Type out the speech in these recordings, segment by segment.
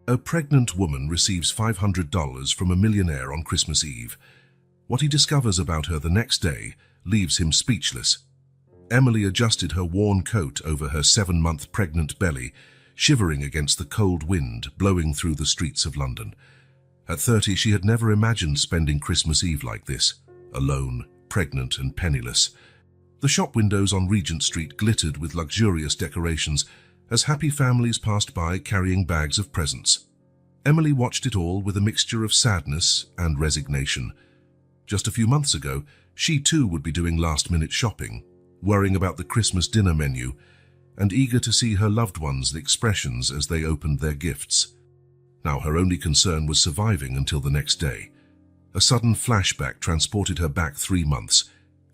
A pregnant woman receives $500 from a millionaire on Christmas Eve. What he discovers about her the next day leaves him speechless. Emily adjusted her worn coat over her 7-month pregnant belly, shivering against the cold wind blowing through the streets of London. At 30, she had never imagined spending Christmas Eve like this, alone, pregnant and penniless. The shop windows on Regent Street glittered with luxurious decorations as happy families passed by carrying bags of presents. Emily watched it all with a mixture of sadness and resignation. Just a few months ago, she too would be doing last-minute shopping, worrying about the Christmas dinner menu, and eager to see her loved ones' expressions as they opened their gifts. Now her only concern was surviving until the next day. A sudden flashback transported her back 3 months.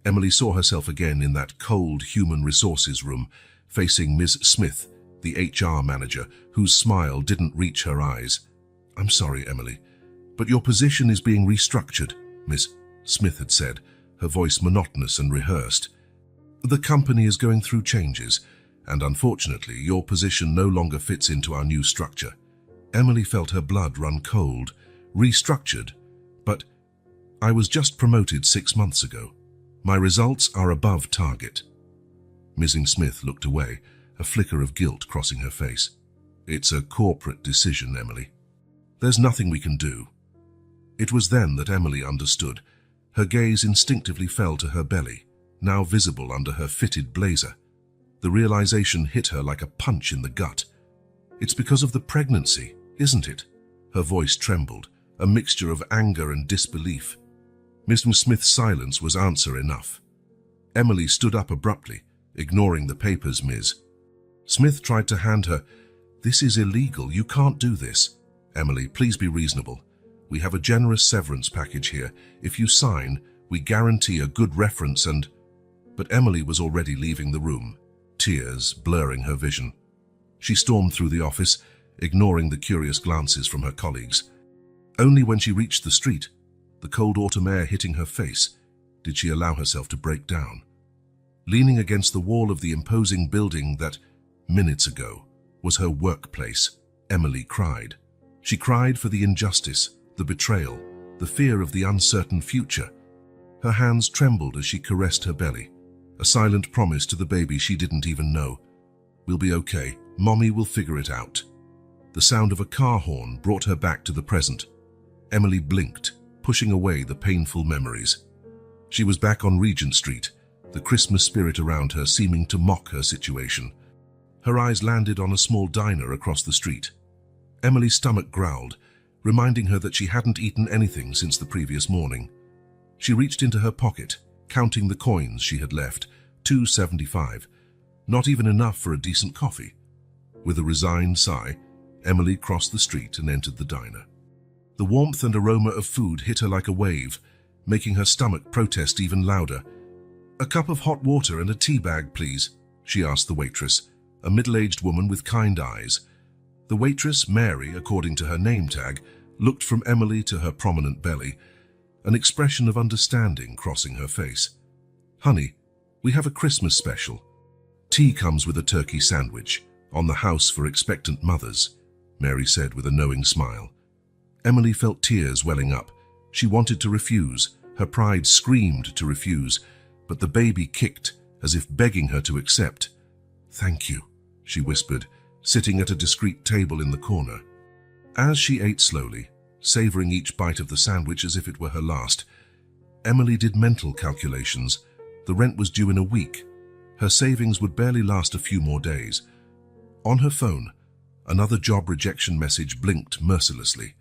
Emily saw herself again in that cold human resources room, facing Ms. Smith, the HR manager, whose smile didn't reach her eyes. "I'm sorry, Emily, but your position is being restructured," Ms. Smith had said, her voice monotonous and rehearsed. "The company is going through changes, and unfortunately your position no longer fits into our new structure." Emily felt her blood run cold. Restructured? But I was just promoted 6 months ago. My results are above target. Mrs. Smith looked away, a flicker of guilt crossing her face. "It's a corporate decision, Emily. There's nothing we can do." It was then that Emily understood. Her gaze instinctively fell to her belly, now visible under her fitted blazer. The realization hit her like a punch in the gut. "It's because of the pregnancy, isn't it?" Her voice trembled, a mixture of anger and disbelief. Mr. Smith's silence was answer enough. Emily stood up abruptly, ignoring the papers Ms. Smith tried to hand her. "This is illegal. You can't do this." "Emily, please be reasonable. We have a generous severance package here. If you sign, we guarantee a good reference and—" But Emily was already leaving the room, tears blurring her vision. She stormed through the office, ignoring the curious glances from her colleagues. Only when she reached the street, the cold autumn air hitting her face, did she allow herself to break down. Leaning against the wall of the imposing building that, minutes ago, was her workplace, Emily cried. She cried for the injustice, the betrayal, the fear of the uncertain future. Her hands trembled as she caressed her belly, a silent promise to the baby she didn't even know. "We'll be okay. Mommy will figure it out." The sound of a car horn brought her back to the present. Emily blinked, pushing away the painful memories. She was back on Regent Street, the Christmas spirit around her seeming to mock her situation. Her eyes landed on a small diner across the street. Emily's stomach growled, reminding her that she hadn't eaten anything since the previous morning. She reached into her pocket, counting the coins she had left, $2.75, not even enough for a decent coffee. With a resigned sigh, Emily crossed the street and entered the diner. The warmth and aroma of food hit her like a wave, making her stomach protest even louder. "A cup of hot water and a tea bag, please," she asked the waitress, a middle-aged woman with kind eyes. The waitress, Mary, according to her name tag, looked from Emily to her prominent belly, an expression of understanding crossing her face. "Honey, we have a Christmas special. Tea comes with a turkey sandwich, on the house for expectant mothers," Mary said with a knowing smile. Emily felt tears welling up. She wanted to refuse. Her pride screamed to refuse, but the baby kicked, as if begging her to accept. "Thank you," she whispered, sitting at a discreet table in the corner. As she ate slowly, savoring each bite of the sandwich as if it were her last, Emily did mental calculations. The rent was due in a week. Her savings would barely last a few more days. On her phone, another job rejection message blinked mercilessly.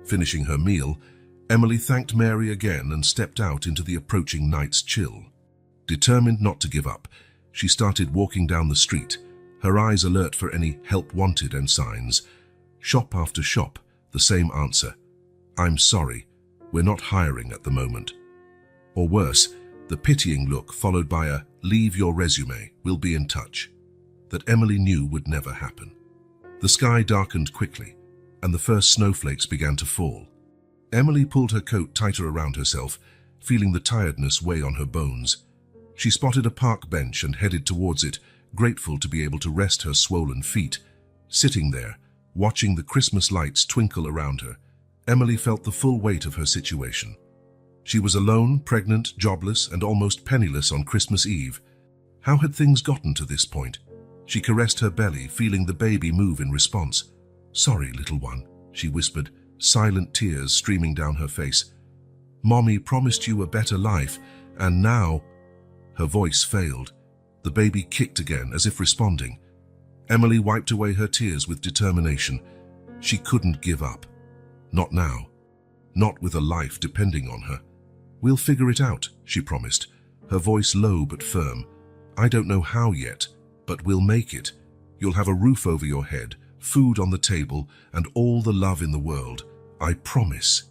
Finishing her meal, Emily thanked Mary again and stepped out into the approaching night's chill. Determined not to give up, she started walking down the street, her eyes alert for any help wanted and signs. Shop after shop, the same answer. "I'm sorry, we're not hiring at the moment." Or worse, the pitying look followed by a "leave your resume, we'll be in touch," that Emily knew would never happen. The sky darkened quickly, and the first snowflakes began to fall. Emily pulled her coat tighter around herself, feeling the tiredness weigh on her bones. She spotted a park bench and headed towards it, grateful to be able to rest her swollen feet. Sitting there, Watching the Christmas lights twinkle around her, Emily felt the full weight of her situation. She was alone, pregnant, jobless, and almost penniless on Christmas Eve. How had things gotten to this point? She caressed her belly, feeling the baby move in response. "Sorry, little one," she whispered, silent tears streaming down her face. "Mommy promised you a better life, and now—" Her voice failed. The baby kicked again, as if responding. Emily wiped away her tears with determination. She couldn't give up. Not now. Not with a life depending on her. "We'll figure it out," she promised, her voice low but firm. "I don't know how yet, but we'll make it. You'll have a roof over your head, food on the table, and all the love in the world. I promise."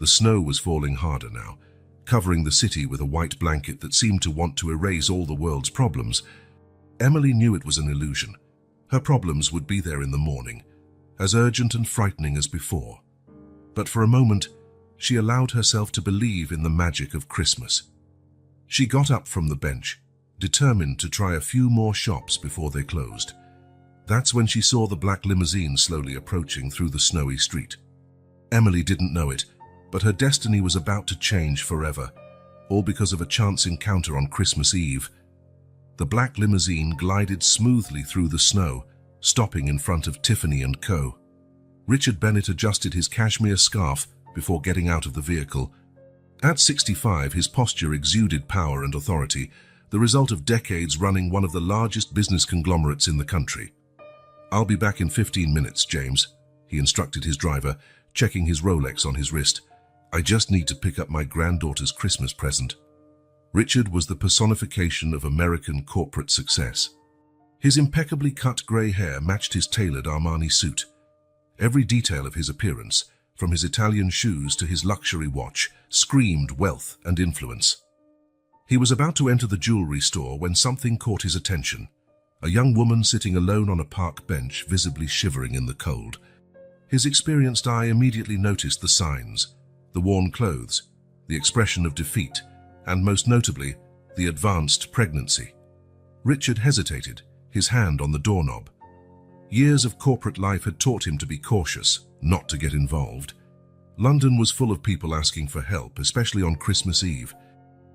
The snow was falling harder now, covering the city with a white blanket that seemed to want to erase all the world's problems. Emily knew it was an illusion. Her problems would be there in the morning, as urgent and frightening as before. But for a moment, she allowed herself to believe in the magic of Christmas. She got up from the bench, determined to try a few more shops before they closed. That's when she saw the black limousine slowly approaching through the snowy street. Emily didn't know it, but her destiny was about to change forever, all because of a chance encounter on Christmas Eve. The black limousine glided smoothly through the snow, stopping in front of Tiffany & Co. Richard Bennett adjusted his cashmere scarf before getting out of the vehicle. At 65, his posture exuded power and authority, the result of decades running one of the largest business conglomerates in the country. "I'll be back in 15 minutes, James," he instructed his driver, checking his Rolex on his wrist. "I just need to pick up my granddaughter's Christmas present." Richard was the personification of American corporate success. His impeccably cut grey hair matched his tailored Armani suit. Every detail of his appearance, from his Italian shoes to his luxury watch, screamed wealth and influence. He was about to enter the jewelry store when something caught his attention. A young woman sitting alone on a park bench, visibly shivering in the cold. His experienced eye immediately noticed the signs, the worn clothes, the expression of defeat, and most notably, the advanced pregnancy. Richard hesitated, his hand on the doorknob. Years of corporate life had taught him to be cautious, not to get involved. London was full of people asking for help, especially on Christmas Eve.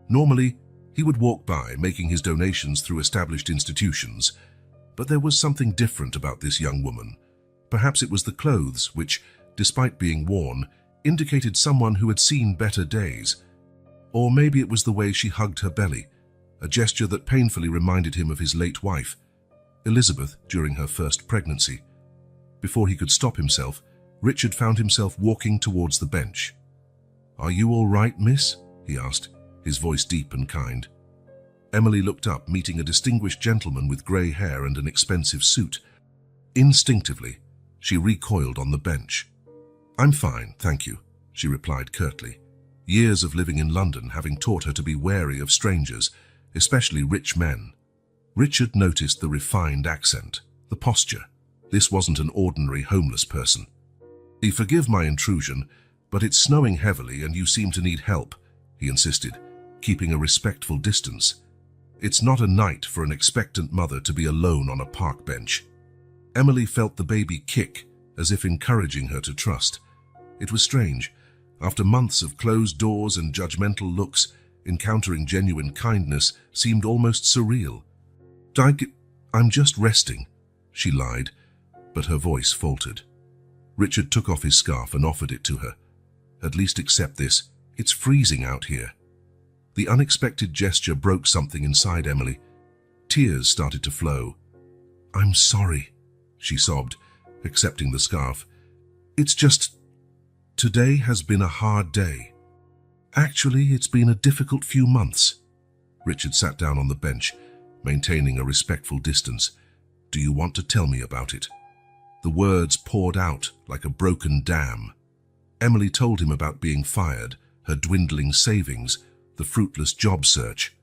Normally, he would walk by, making his donations through established institutions. But there was something different about this young woman. Perhaps it was the clothes, which, despite being worn, indicated someone who had seen better days. Or maybe it was the way she hugged her belly, a gesture that painfully reminded him of his late wife, Elizabeth, during her first pregnancy. Before he could stop himself, Richard found himself walking towards the bench. "Are you all right, miss?" he asked, his voice deep and kind. Emily looked up, meeting a distinguished gentleman with grey hair and an expensive suit. Instinctively, she recoiled on the bench. "I'm fine, thank you," she replied curtly, years of living in London having taught her to be wary of strangers, especially rich men. Richard noticed the refined accent, the posture. This wasn't an ordinary homeless person. "Forgive my intrusion, but it's snowing heavily and you seem to need help," he insisted, keeping a respectful distance. It's not a night for an expectant mother to be alone on a park bench. Emily felt the baby kick, as if encouraging her to trust. It was strange. After months of closed doors and judgmental looks, encountering genuine kindness seemed almost surreal. "I'm just resting," she lied, but her voice faltered. Richard took off his scarf and offered it to her. "At least accept this. It's freezing out here." The unexpected gesture broke something inside Emily. Tears started to flow. "I'm sorry," she sobbed, accepting the scarf. "It's just, today has been a hard day. Actually, it's been a difficult few months." Richard sat down on the bench, maintaining a respectful distance. "Do you want to tell me about it?" The words poured out like a broken dam. Emily told him about being fired, her dwindling savings, the fruitless job search.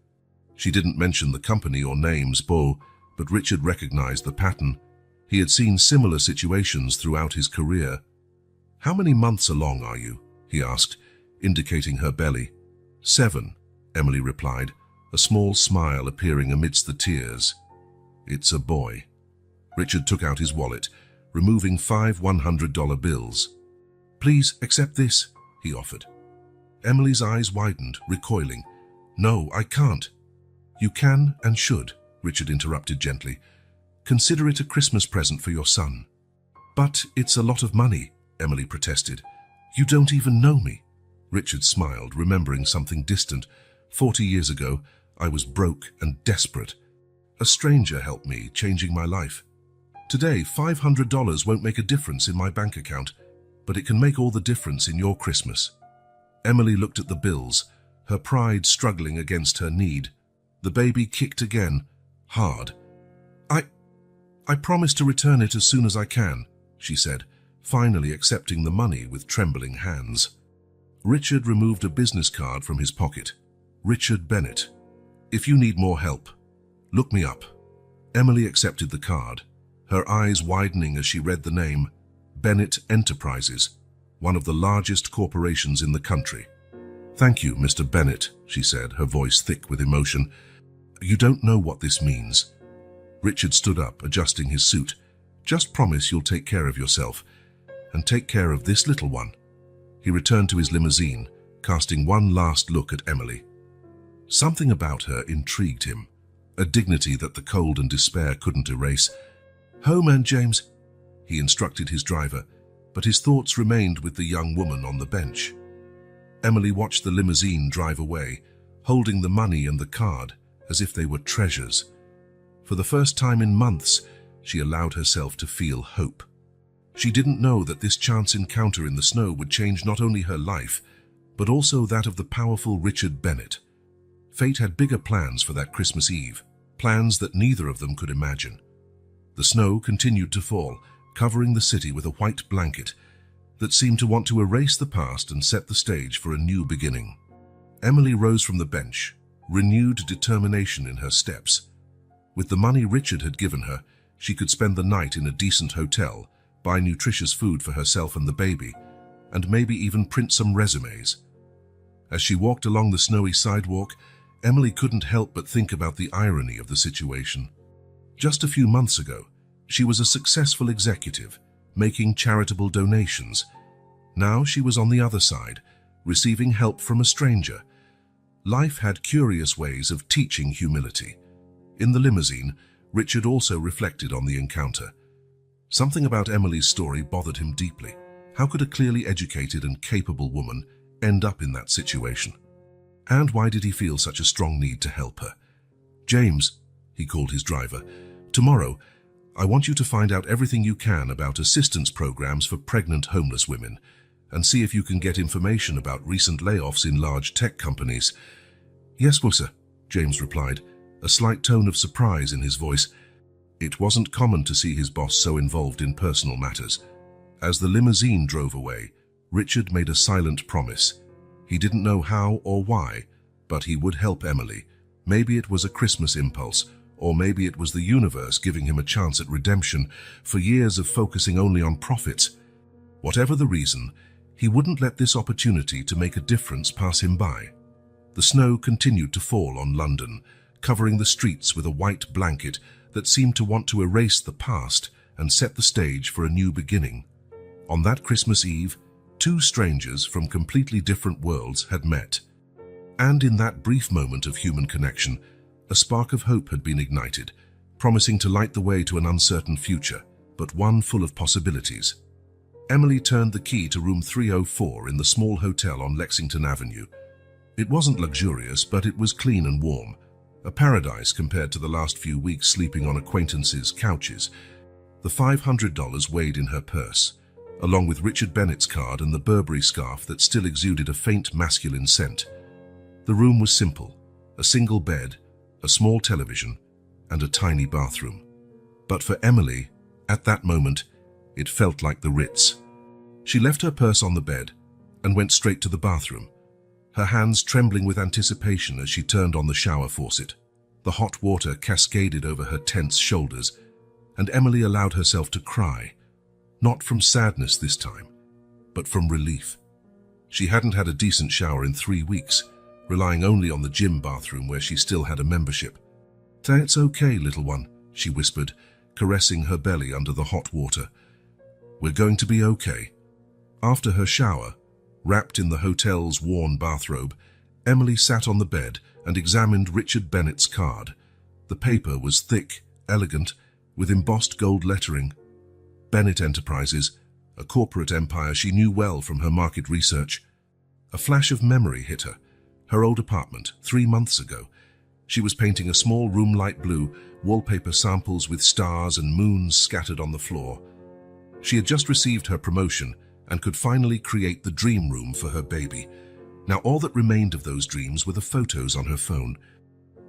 She didn't mention the company or names, but Richard recognized the pattern. He had seen similar situations throughout his career. "How many months along are you?" he asked, indicating her belly. 7, Emily replied, a small smile appearing amidst the tears. "It's a boy." Richard took out his wallet, removing 5 $100 bills. "Please accept this," he offered. Emily's eyes widened, recoiling. "No, I can't." "You can and should," Richard interrupted gently. "Consider it a Christmas present for your son." "But it's a lot of money," Emily protested. "You don't even know me." Richard smiled, remembering something distant. 40 years ago, I was broke and desperate. A stranger helped me, changing my life. Today, $500 won't make a difference in my bank account, but it can make all the difference in your Christmas. Emily looked at the bills, her pride struggling against her need. The baby kicked again, hard. I promise to return it as soon as I can," she said, finally accepting the money with trembling hands. Richard removed a business card from his pocket. "Richard Bennett. If you need more help, look me up." Emily accepted the card, her eyes widening as she read the name, Bennett Enterprises, one of the largest corporations in the country. "Thank you, Mr. Bennett," she said, her voice thick with emotion. "You don't know what this means." Richard stood up, adjusting his suit. "Just promise you'll take care of yourself, and take care of this little one." He returned to his limousine, casting one last look at Emily. Something about her intrigued him, a dignity that the cold and despair couldn't erase. "Home, and James," he instructed his driver, but his thoughts remained with the young woman on the bench. Emily watched the limousine drive away, holding the money and the card as if they were treasures. For the first time in months, she allowed herself to feel hope. She didn't know that this chance encounter in the snow would change not only her life, but also that of the powerful Richard Bennett. Fate had bigger plans for that Christmas Eve, plans that neither of them could imagine. The snow continued to fall, covering the city with a white blanket that seemed to want to erase the past and set the stage for a new beginning. Emily rose from the bench, renewed determination in her steps. With the money Richard had given her, she could spend the night in a decent hotel, buy nutritious food for herself and the baby, and maybe even print some resumes. As she walked along the snowy sidewalk, Emily couldn't help but think about the irony of the situation. Just a few months ago, she was a successful executive, making charitable donations. Now she was on the other side, receiving help from a stranger. Life had curious ways of teaching humility. In the limousine, Richard also reflected on the encounter. Something about Emily's story bothered him deeply. How could a clearly educated and capable woman end up in that situation? And why did he feel such a strong need to help her? "James," he called his driver, "tomorrow, I want you to find out everything you can about assistance programs for pregnant homeless women, and see if you can get information about recent layoffs in large tech companies." "Yes, sir," James replied, a slight tone of surprise in his voice. It wasn't common to see his boss so involved in personal matters. As the limousine drove away, Richard made a silent promise. He didn't know how or why, but he would help Emily. Maybe it was a Christmas impulse, or maybe it was the universe giving him a chance at redemption for years of focusing only on profits. Whatever the reason, he wouldn't let this opportunity to make a difference pass him by. The snow continued to fall on London, covering the streets with a white blanket that seemed to want to erase the past and set the stage for a new beginning. On that Christmas Eve, two strangers from completely different worlds had met. And in that brief moment of human connection, a spark of hope had been ignited, promising to light the way to an uncertain future, but one full of possibilities. Emily turned the key to room 304 in the small hotel on Lexington Avenue. It wasn't luxurious, but it was clean and warm, a paradise compared to the last few weeks sleeping on acquaintances' couches. The $500 weighed in her purse, along with Richard Bennett's card and the Burberry scarf that still exuded a faint masculine scent. The room was simple, a single bed, a small television, and a tiny bathroom. But for Emily, at that moment, it felt like the Ritz. She left her purse on the bed and went straight to the bathroom, her hands trembling with anticipation as she turned on the shower faucet. The hot water cascaded over her tense shoulders, and Emily allowed herself to cry, not from sadness this time, but from relief. She hadn't had a decent shower in 3 weeks, relying only on the gym bathroom where she still had a membership. "It's okay, little one," she whispered, caressing her belly under the hot water. We're going to be okay. After her shower, wrapped in the hotel's worn bathrobe, Emily sat on the bed and examined Richard Bennett's card. The paper was thick, elegant, with embossed gold lettering. Bennett Enterprises, a corporate empire she knew well from her market research. A flash of memory hit her. Her old apartment, 3 months ago. She was painting a small room light blue, wallpaper samples with stars and moons scattered on the floor. She had just received her promotion and could finally create the dream room for her baby. Now all that remained of those dreams were the photos on her phone.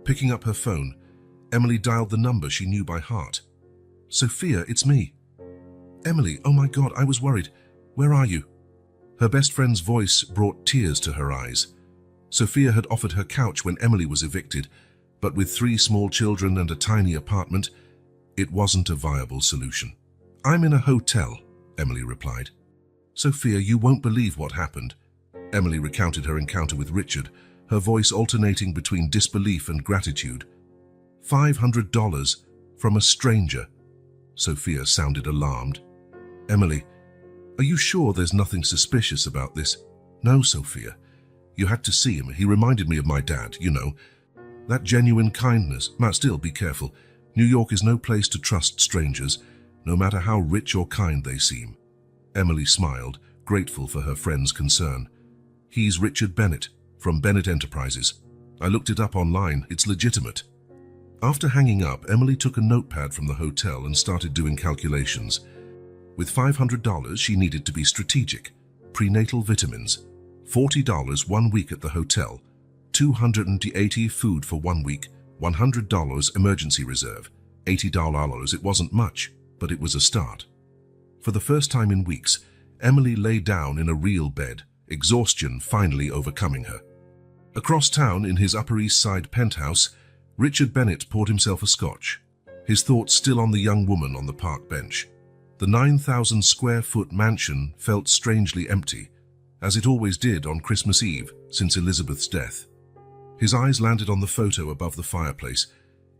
Picking up her phone, Emily dialed the number she knew by heart. "Sophia, it's me." "Emily, oh my God, I was worried. Where are you?" Her best friend's voice brought tears to her eyes. Sophia had offered her couch when Emily was evicted, but with 3 small children and a tiny apartment, it wasn't a viable solution. "I'm in a hotel," Emily replied. "Sophia, you won't believe what happened." Emily recounted her encounter with Richard, her voice alternating between disbelief and gratitude. $500 from a stranger. Sophia sounded alarmed. "Emily, are you sure there's nothing suspicious about this?" "No, Sophia. You had to see him. He reminded me of my dad, you know. That genuine kindness. Still, be careful. New York is no place to trust strangers, no matter how rich or kind they seem." Emily smiled, grateful for her friend's concern. "He's Richard Bennett, from Bennett Enterprises. I looked it up online. It's legitimate." After hanging up, Emily took a notepad from the hotel and started doing calculations. With $500, she needed to be strategic. Prenatal vitamins, $40 1 week at the hotel, $280 food for 1 week, $100 emergency reserve, $80. It wasn't much, but it was a start. For the first time in weeks, Emily lay down in a real bed, exhaustion finally overcoming her. Across town, in his Upper East Side penthouse, Richard Bennett poured himself a scotch, his thoughts still on the young woman on the park bench. The 9,000-square-foot mansion felt strangely empty, as it always did on Christmas Eve since Elizabeth's death. His eyes landed on the photo above the fireplace,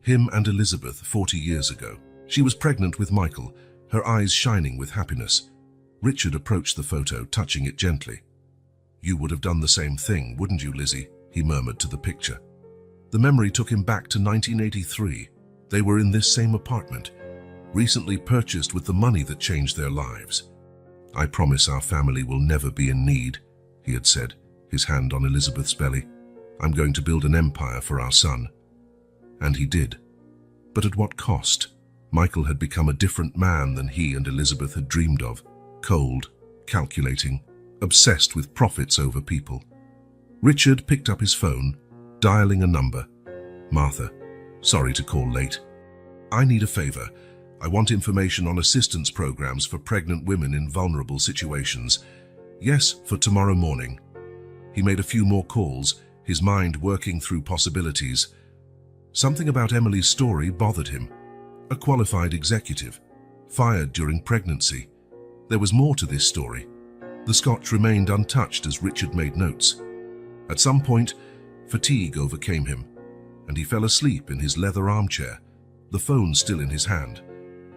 him and Elizabeth 40 years ago. She was pregnant with Michael, her eyes shining with happiness. Richard approached the photo, touching it gently. "You would have done the same thing, wouldn't you, Lizzie?" he murmured to the picture. The memory took him back to 1983. They were in this same apartment, recently purchased with the money that changed their lives. "I promise our family will never be in need," he had said, his hand on Elizabeth's belly. "I'm going to build an empire for our son." And he did. But at what cost? Michael had become a different man than he and Elizabeth had dreamed of. Cold, calculating, obsessed with profits over people. Richard picked up his phone, dialing a number. "Martha, sorry to call late. I need a favor. I want information on assistance programs for pregnant women in vulnerable situations. Yes, for tomorrow morning." He made a few more calls, his mind working through possibilities. Something about Emily's story bothered him. A qualified executive, fired during pregnancy. There was more to this story. The scotch remained untouched as Richard made notes. At some point, fatigue overcame him, and he fell asleep in his leather armchair, the phone still in his hand,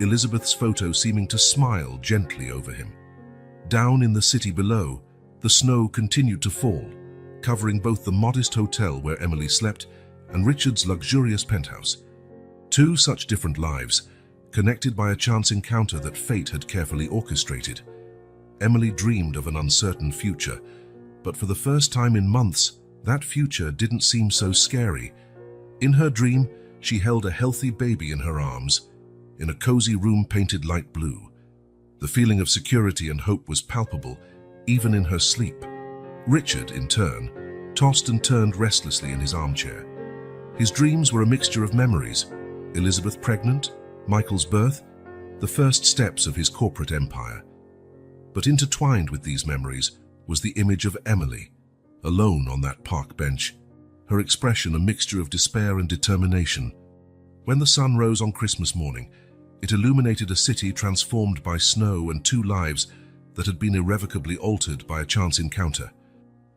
Elizabeth's photo seeming to smile gently over him. Down in the city below, the snow continued to fall, covering both the modest hotel where Emily slept and Richard's luxurious penthouse. 2 such different lives, connected by a chance encounter that fate had carefully orchestrated. Emily dreamed of an uncertain future, but for the first time in months, that future didn't seem so scary. In her dream, she held a healthy baby in her arms, in a cozy room painted light blue. The feeling of security and hope was palpable, even in her sleep. Richard, in turn, tossed and turned restlessly in his armchair. His dreams were a mixture of memories: Elizabeth pregnant, Michael's birth, the first steps of his corporate empire. But intertwined with these memories was the image of Emily, alone on that park bench, her expression a mixture of despair and determination. When the sun rose on Christmas morning, it illuminated a city transformed by snow and 2 lives that had been irrevocably altered by a chance encounter.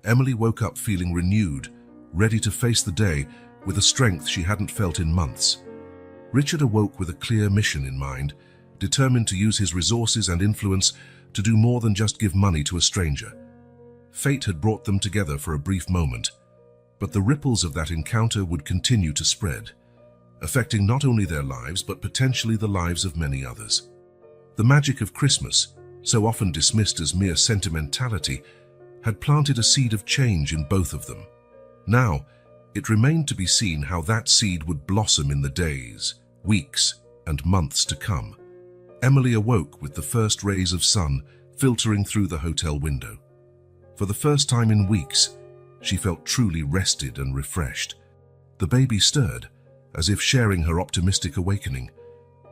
Emily woke up feeling renewed, ready to face the day with a strength she hadn't felt in months. Richard awoke with a clear mission in mind: determined to use his resources and influence to do more than just give money to a stranger. Fate had brought them together for a brief moment, but the ripples of that encounter would continue to spread, affecting not only their lives but potentially the lives of many others. The magic of Christmas, so often dismissed as mere sentimentality, had planted a seed of change in both of them. Now, it remained to be seen how that seed would blossom in the days, weeks, and months to come. Emily awoke with the first rays of sun filtering through the hotel window. For the first time in weeks, she felt truly rested and refreshed. The baby stirred, as if sharing her optimistic awakening.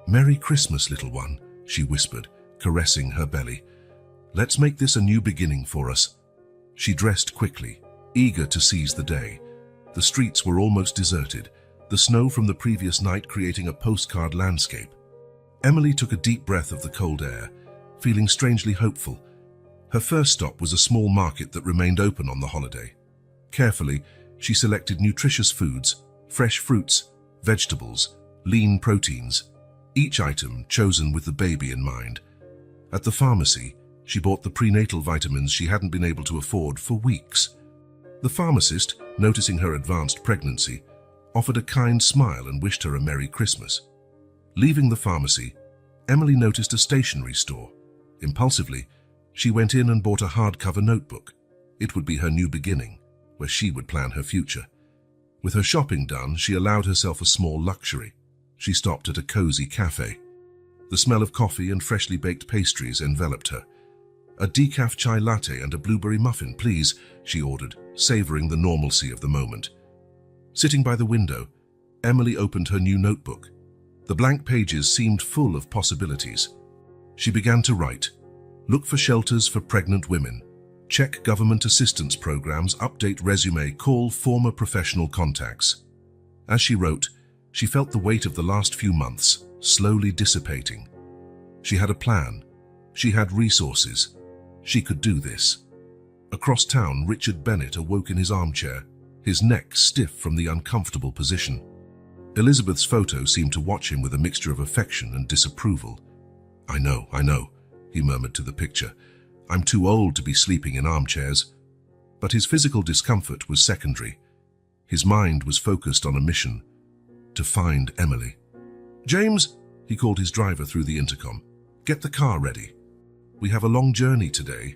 "Merry Christmas, little one," she whispered, caressing her belly. "Let's make this a new beginning for us." She dressed quickly, eager to seize the day. The streets were almost deserted, the snow from the previous night creating a postcard landscape. Emily took a deep breath of the cold air, feeling strangely hopeful. Her first stop was a small market that remained open on the holiday. Carefully, she selected nutritious foods, fresh fruits, vegetables, lean proteins, each item chosen with the baby in mind. At the pharmacy, she bought the prenatal vitamins she hadn't been able to afford for weeks. The pharmacist, noticing her advanced pregnancy, offered a kind smile and wished her a Merry Christmas. Leaving the pharmacy, Emily noticed a stationery store. Impulsively, she went in and bought a hardcover notebook. It would be her new beginning, where she would plan her future. With her shopping done, she allowed herself a small luxury. She stopped at a cozy cafe. The smell of coffee and freshly baked pastries enveloped her. "A decaf chai latte and a blueberry muffin, please," she ordered, savoring the normalcy of the moment. Sitting by the window, Emily opened her new notebook. The blank pages seemed full of possibilities. She began to write. Look for shelters for pregnant women. Check government assistance programs, update resume, call former professional contacts. As she wrote, she felt the weight of the last few months slowly dissipating. She had a plan. She had resources. She could do this. Across town, Richard Bennett awoke in his armchair, his neck stiff from the uncomfortable position. Elizabeth's photo seemed to watch him with a mixture of affection and disapproval. I know, he murmured to the picture. "I'm too old to be sleeping in armchairs." But his physical discomfort was secondary. His mind was focused on a mission: to find Emily. "James," he called his driver through the intercom, "get the car ready. We have a long journey today."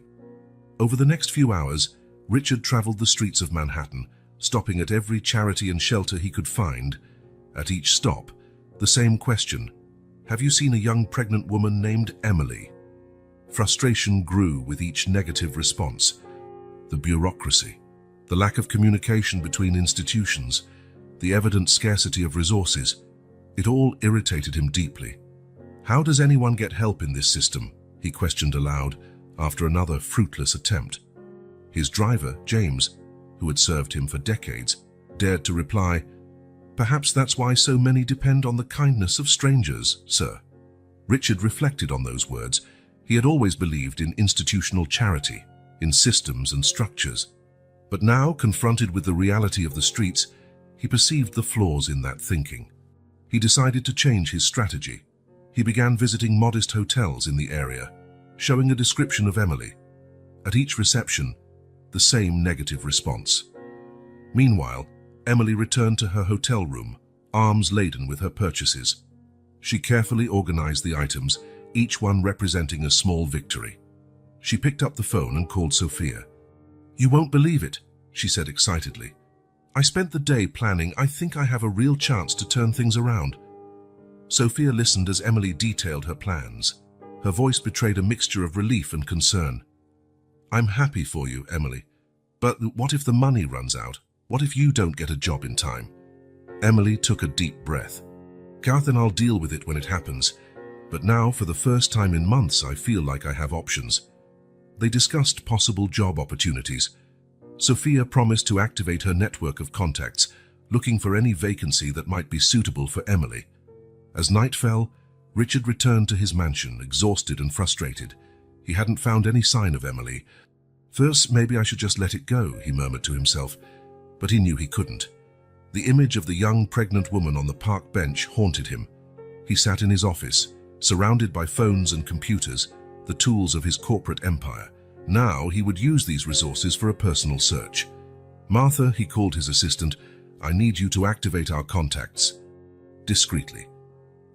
Over the next few hours, Richard traveled the streets of Manhattan, stopping at every charity and shelter he could find. At each stop, the same question: have you seen a young pregnant woman named Emily? Frustration grew with each negative response. The bureaucracy, the lack of communication between institutions, the evident scarcity of resources, it all irritated him deeply. How does anyone get help in this system? He questioned aloud after another fruitless attempt. His driver, James, who had served him for decades, dared to reply, "Perhaps that's why so many depend on the kindness of strangers, sir." Richard reflected on those words. He had always believed in institutional charity, in systems and structures. But now, confronted with the reality of the streets, he perceived the flaws in that thinking. He decided to change his strategy. He began visiting modest hotels in the area, showing a description of Emily. At each reception, the same negative response. Meanwhile, Emily returned to her hotel room, arms laden with her purchases. She carefully organized the items, each one representing a small victory. She picked up the phone and called Sophia. "You won't believe it," she said excitedly. "I spent the day planning. I think I have a real chance to turn things around." Sophia listened as Emily detailed her plans. Her voice betrayed a mixture of relief and concern. "I'm happy for you, Emily. But what if the money runs out? What if you don't get a job in time?" Emily took a deep breath. "Garth and I'll deal with it when it happens. But now, for the first time in months, I feel like I have options." They discussed possible job opportunities. Sophia promised to activate her network of contacts, looking for any vacancy that might be suitable for Emily. As night fell, Richard returned to his mansion, exhausted and frustrated. He hadn't found any sign of Emily. "First, maybe I should just let it go," he murmured to himself. But he knew he couldn't. The image of the young pregnant woman on the park bench haunted him. He sat in his office, surrounded by phones and computers, the tools of his corporate empire. Now he would use these resources for a personal search. "Martha," he called his assistant, "I need you to activate our contacts." Discreetly.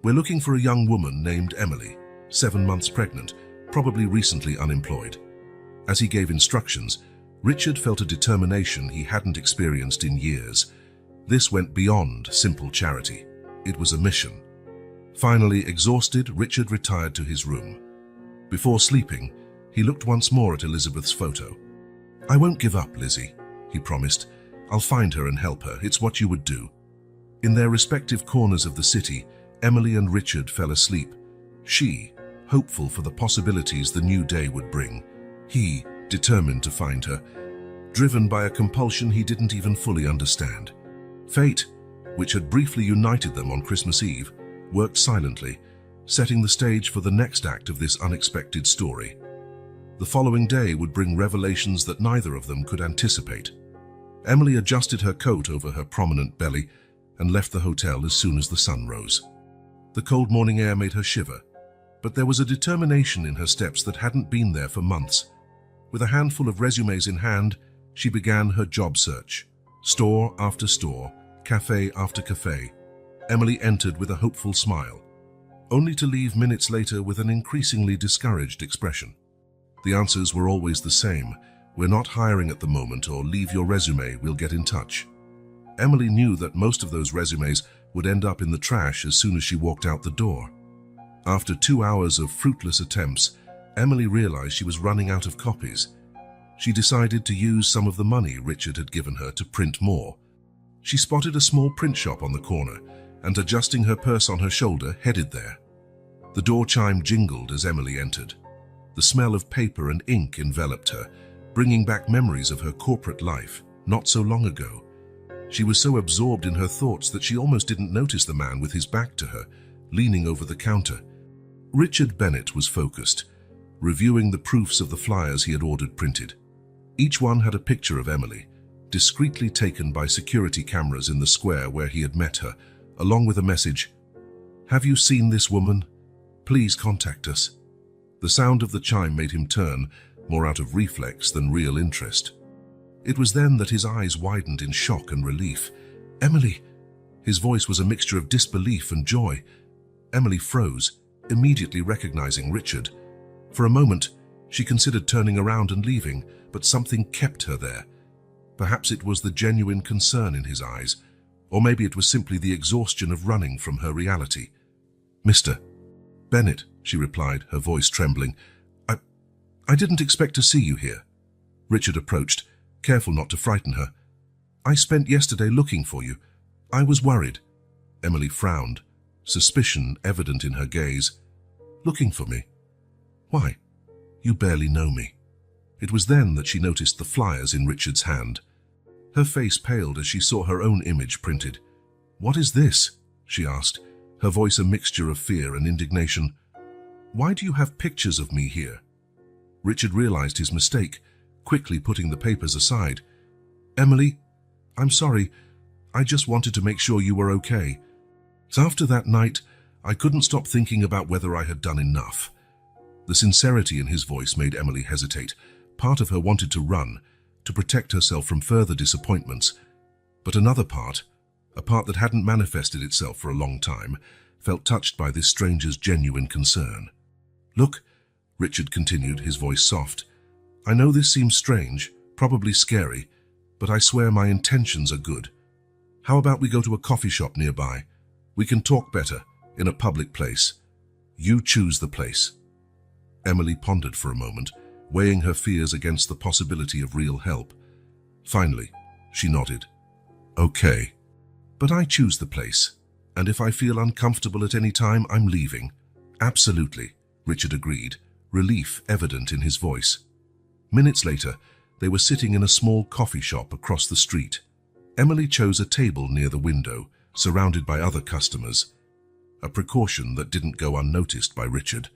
"We're looking for a young woman named Emily, 7 months pregnant, probably recently unemployed." As he gave instructions, Richard felt a determination he hadn't experienced in years. This went beyond simple charity. It was a mission. Finally exhausted, Richard retired to his room. Before sleeping, he looked once more at Elizabeth's photo. "I won't give up, Lizzie," he promised. "I'll find her and help her. It's what you would do." In their respective corners of the city, Emily and Richard fell asleep. She, hopeful for the possibilities the new day would bring. He, determined to find her, driven by a compulsion he didn't even fully understand. Fate, which had briefly united them on Christmas Eve, worked silently, setting the stage for the next act of this unexpected story. The following day would bring revelations that neither of them could anticipate. Emily adjusted her coat over her prominent belly and left the hotel as soon as the sun rose. The cold morning air made her shiver, but there was a determination in her steps that hadn't been there for months. With a handful of resumes in hand, she began her job search. Store after store, cafe after cafe, Emily entered with a hopeful smile, only to leave minutes later with an increasingly discouraged expression. The answers were always the same: "We're not hiring at the moment," or "Leave your resume, we'll get in touch." Emily knew that most of those resumes would end up in the trash as soon as she walked out the door. After 2 hours of fruitless attempts, Emily realized she was running out of copies. She decided to use some of the money Richard had given her to print more. She spotted a small print shop on the corner and, adjusting her purse on her shoulder, headed there. The door chime jingled as Emily entered. The smell of paper and ink enveloped her, bringing back memories of her corporate life not so long ago. She was so absorbed in her thoughts that she almost didn't notice the man with his back to her, leaning over the counter. Richard Bennett was focused, reviewing the proofs of the flyers he had ordered printed. Each one had a picture of Emily, discreetly taken by security cameras in the square where he had met her, along with a message: "Have you seen this woman? Please contact us." The sound of the chime made him turn, more out of reflex than real interest. It was then that his eyes widened in shock and relief. "Emily!" His voice was a mixture of disbelief and joy. Emily froze, immediately recognizing Richard. For a moment, she considered turning around and leaving, but something kept her there. Perhaps it was the genuine concern in his eyes, or maybe it was simply the exhaustion of running from her reality. "Mr. Bennett," she replied, her voice trembling. I didn't expect to see you here." Richard approached, careful not to frighten her. "I spent yesterday looking for you. I was worried." Emily frowned, suspicion evident in her gaze. "Looking for me? Why? You barely know me." It was then that she noticed the flyers in Richard's hand. Her face paled as she saw her own image printed. "What is this?" she asked, her voice a mixture of fear and indignation. "Why do you have pictures of me here?" Richard realized his mistake, quickly putting the papers aside. "Emily, I'm sorry. I just wanted to make sure you were okay. So after that night, I couldn't stop thinking about whether I had done enough." The sincerity in his voice made Emily hesitate. Part of her wanted to run, to protect herself from further disappointments. But another part, a part that hadn't manifested itself for a long time, felt touched by this stranger's genuine concern. "Look," Richard continued, his voice soft, "I know this seems strange, probably scary, but I swear my intentions are good. How about we go to a coffee shop nearby? We can talk better, in a public place. You choose the place." Emily pondered for a moment, weighing her fears against the possibility of real help. Finally, she nodded. "Okay. But I choose the place, and if I feel uncomfortable at any time, I'm leaving." "Absolutely," Richard agreed, relief evident in his voice. Minutes later, they were sitting in a small coffee shop across the street. Emily chose a table near the window, surrounded by other customers, a precaution that didn't go unnoticed by Richard.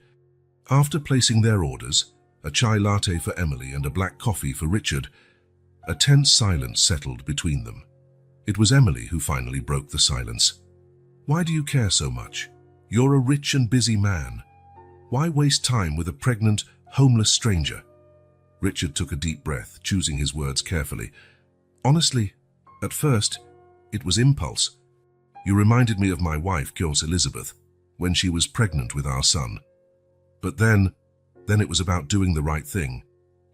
After placing their orders, a chai latte for Emily and a black coffee for Richard, a tense silence settled between them. It was Emily who finally broke the silence. "Why do you care so much? You're a rich and busy man. Why waste time with a pregnant, homeless stranger? Richard took a deep breath, choosing his words carefully. Honestly, at first, it was impulse. You reminded me of my wife, Elizabeth, when she was pregnant with our son. But then it was about doing the right thing,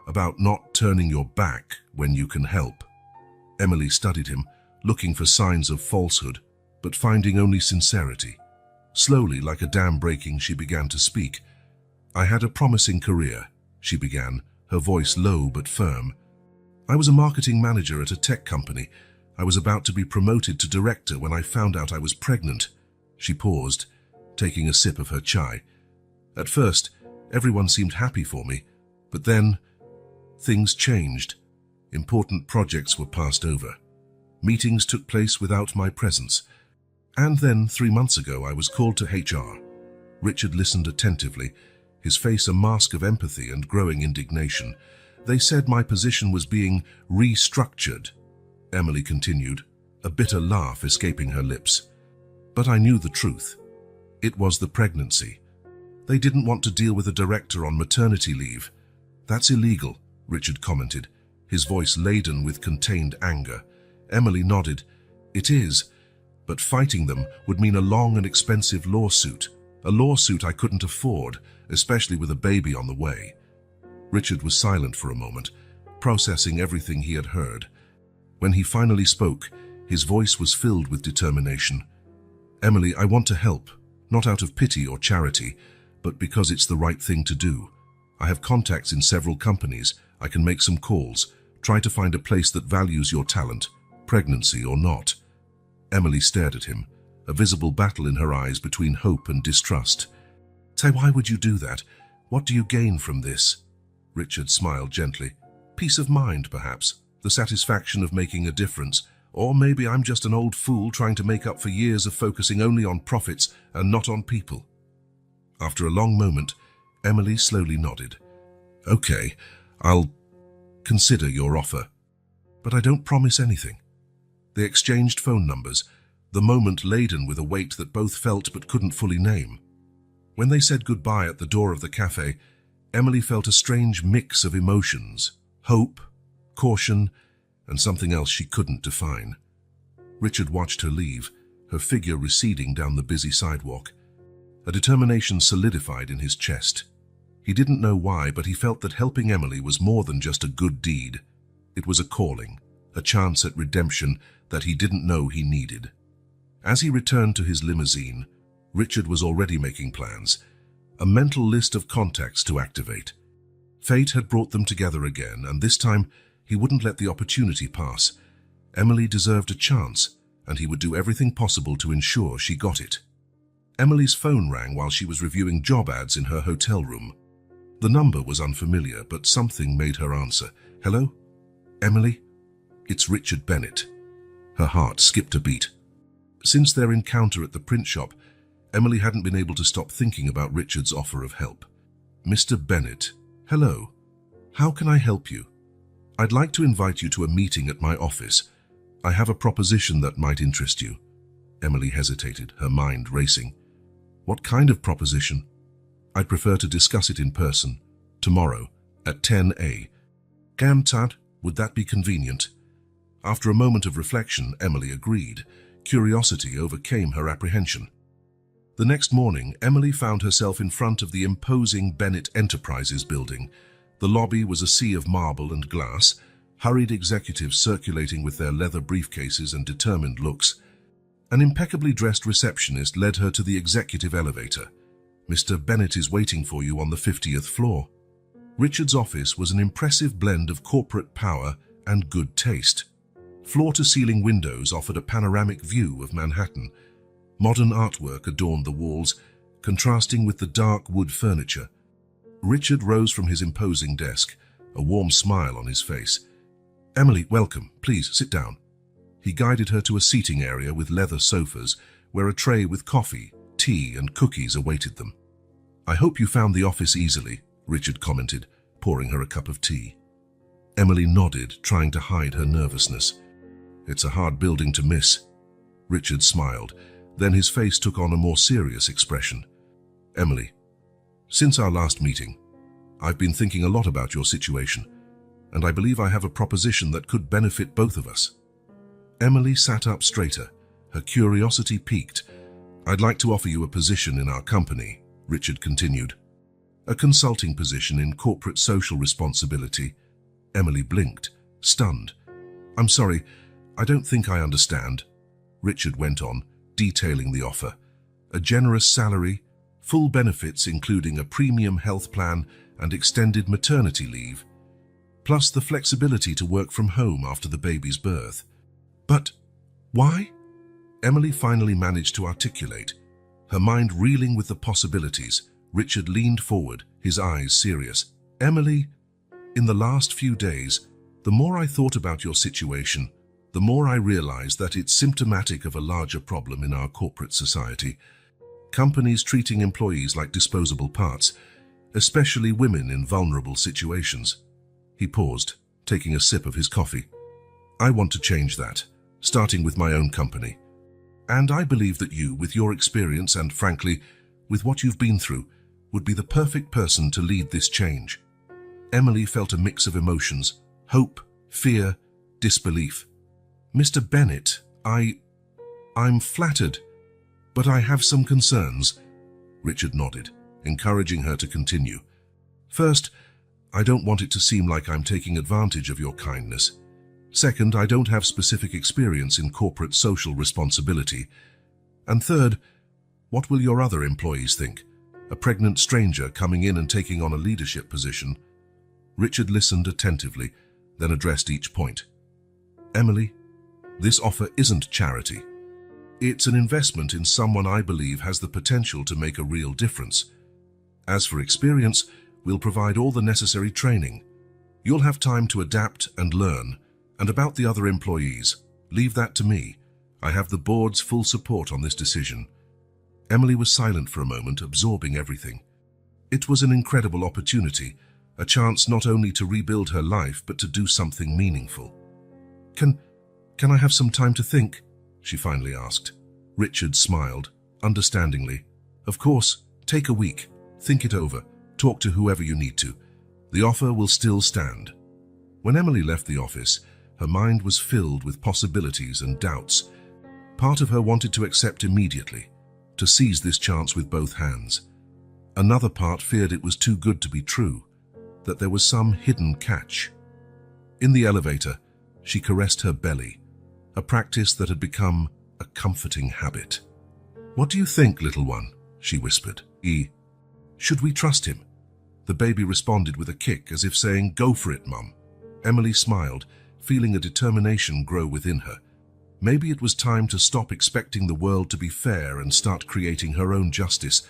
about not turning your back when you can help. Emily studied him, looking for signs of falsehood, but finding only sincerity. Slowly, like a dam breaking, she began to speak. I had a promising career, she began, her voice low but firm. I was a marketing manager at a tech company. I was about to be promoted to director when I found out I was pregnant. She paused, taking a sip of her chai. At first, everyone seemed happy for me, but then things changed. Important projects were passed over. Meetings took place without my presence. And then, 3 months ago, I was called to HR. Richard listened attentively, his face a mask of empathy and growing indignation. They said my position was being restructured. Emily continued, a bitter laugh escaping her lips. But I knew the truth. It was the pregnancy. They didn't want to deal with a director on maternity leave. That's illegal, Richard commented, his voice laden with contained anger. Emily nodded. It is, but fighting them would mean a long and expensive lawsuit. A lawsuit I couldn't afford, especially with a baby on the way. Richard was silent for a moment, processing everything he had heard. When he finally spoke, his voice was filled with determination. Emily, I want to help, not out of pity or charity, but because it's the right thing to do. I have contacts in several companies. I can make some calls. Try to find a place that values your talent, pregnancy or not. Emily stared at him, a visible battle in her eyes between hope and distrust. Say, why would you do that? What do you gain from this? Richard smiled gently. Peace of mind, perhaps. The satisfaction of making a difference. Or maybe I'm just an old fool trying to make up for years of focusing only on profits and not on people. After a long moment, Emily slowly nodded. Okay, I'll consider your offer. But I don't promise anything. They exchanged phone numbers, the moment laden with a weight that both felt but couldn't fully name. When they said goodbye at the door of the cafe, Emily felt a strange mix of emotions, hope, caution, and something else she couldn't define. Richard watched her leave, her figure receding down the busy sidewalk. A determination solidified in his chest. He didn't know why, but he felt that helping Emily was more than just a good deed. It was a calling, a chance at redemption that he didn't know he needed. As he returned to his limousine, Richard was already making plans, a mental list of contacts to activate. Fate had brought them together again, and this time he wouldn't let the opportunity pass. Emily deserved a chance, and he would do everything possible to ensure she got it. Emily's phone rang while she was reviewing job ads in her hotel room. The number was unfamiliar, but something made her answer. Hello? Emily? It's Richard Bennett. Her heart skipped a beat. Since their encounter at the print shop, Emily hadn't been able to stop thinking about Richard's offer of help. Mr. Bennett, hello. How can I help you? I'd like to invite you to a meeting at my office. I have a proposition that might interest you. Emily hesitated, her mind racing. What kind of proposition? I'd prefer to discuss it in person, tomorrow, at 10 a.m. Gamtad, would that be convenient? After a moment of reflection, Emily agreed. Curiosity overcame her apprehension. The next morning, Emily found herself in front of the imposing Bennett Enterprises building. The lobby was a sea of marble and glass, hurried executives circulating with their leather briefcases and determined looks. An impeccably dressed receptionist led her to the executive elevator. Mr. Bennett is waiting for you on the 50th floor. Richard's office was an impressive blend of corporate power and good taste. Floor-to-ceiling windows offered a panoramic view of Manhattan. Modern artwork adorned the walls, contrasting with the dark wood furniture. Richard rose from his imposing desk, a warm smile on his face. Emily, welcome. Please sit down. He guided her to a seating area with leather sofas, where a tray with coffee, tea, and cookies awaited them. I hope you found the office easily, Richard commented, pouring her a cup of tea. Emily nodded, trying to hide her nervousness. It's a hard building to miss. Richard smiled. Then his face took on a more serious expression. "Emily, since our last meeting, I've been thinking a lot about your situation, and I believe I have a proposition that could benefit both of us." Emily sat up straighter, her curiosity piqued. "I'd like to offer you a position in our company," Richard continued. "A consulting position in corporate social responsibility." Emily blinked, stunned. "I'm sorry, I don't think I understand," Richard went on, detailing the offer. "A generous salary, full benefits including a premium health plan and extended maternity leave, plus the flexibility to work from home after the baby's birth." "But why?" Emily finally managed to articulate, her mind reeling with the possibilities. Richard leaned forward, his eyes serious. "Emily, in the last few days, the more I thought about your situation, the more I realized that it's symptomatic of a larger problem in our corporate society. Companies treating employees like disposable parts, especially women in vulnerable situations." He paused, taking a sip of his coffee. "I want to change that, starting with my own company. And I believe that you, with your experience and, frankly, with what you've been through, would be the perfect person to lead this change." Emily felt a mix of emotions: hope, fear, disbelief. "Mr. Bennett, I'm flattered, but I have some concerns." Richard nodded, encouraging her to continue. "First, I don't want it to seem like I'm taking advantage of your kindness. Second, I don't have specific experience in corporate social responsibility. And third, what will your other employees think? A pregnant stranger coming in and taking on a leadership position?" Richard listened attentively, then addressed each point. "Emily, this offer isn't charity. It's an investment in someone I believe has the potential to make a real difference. As for experience, we'll provide all the necessary training. You'll have time to adapt and learn. And about the other employees, leave that to me. I have the board's full support on this decision." Emily was silent for a moment, absorbing everything. It was an incredible opportunity, a chance not only to rebuild her life, but to do something meaningful. Can I have some time to think?" she finally asked. Richard smiled, understandingly. "Of course, take a week. Think it over. Talk to whoever you need to. The offer will still stand." When Emily left the office, her mind was filled with possibilities and doubts. Part of her wanted to accept immediately, to seize this chance with both hands. Another part feared it was too good to be true, that there was some hidden catch. In the elevator, she caressed her belly, a practice that had become a comforting habit. "What do you think, little one?" she whispered. Should we trust him?" The baby responded with a kick, as if saying, "Go for it, Mum." Emily smiled, feeling a determination grow within her. Maybe it was time to stop expecting the world to be fair and start creating her own justice.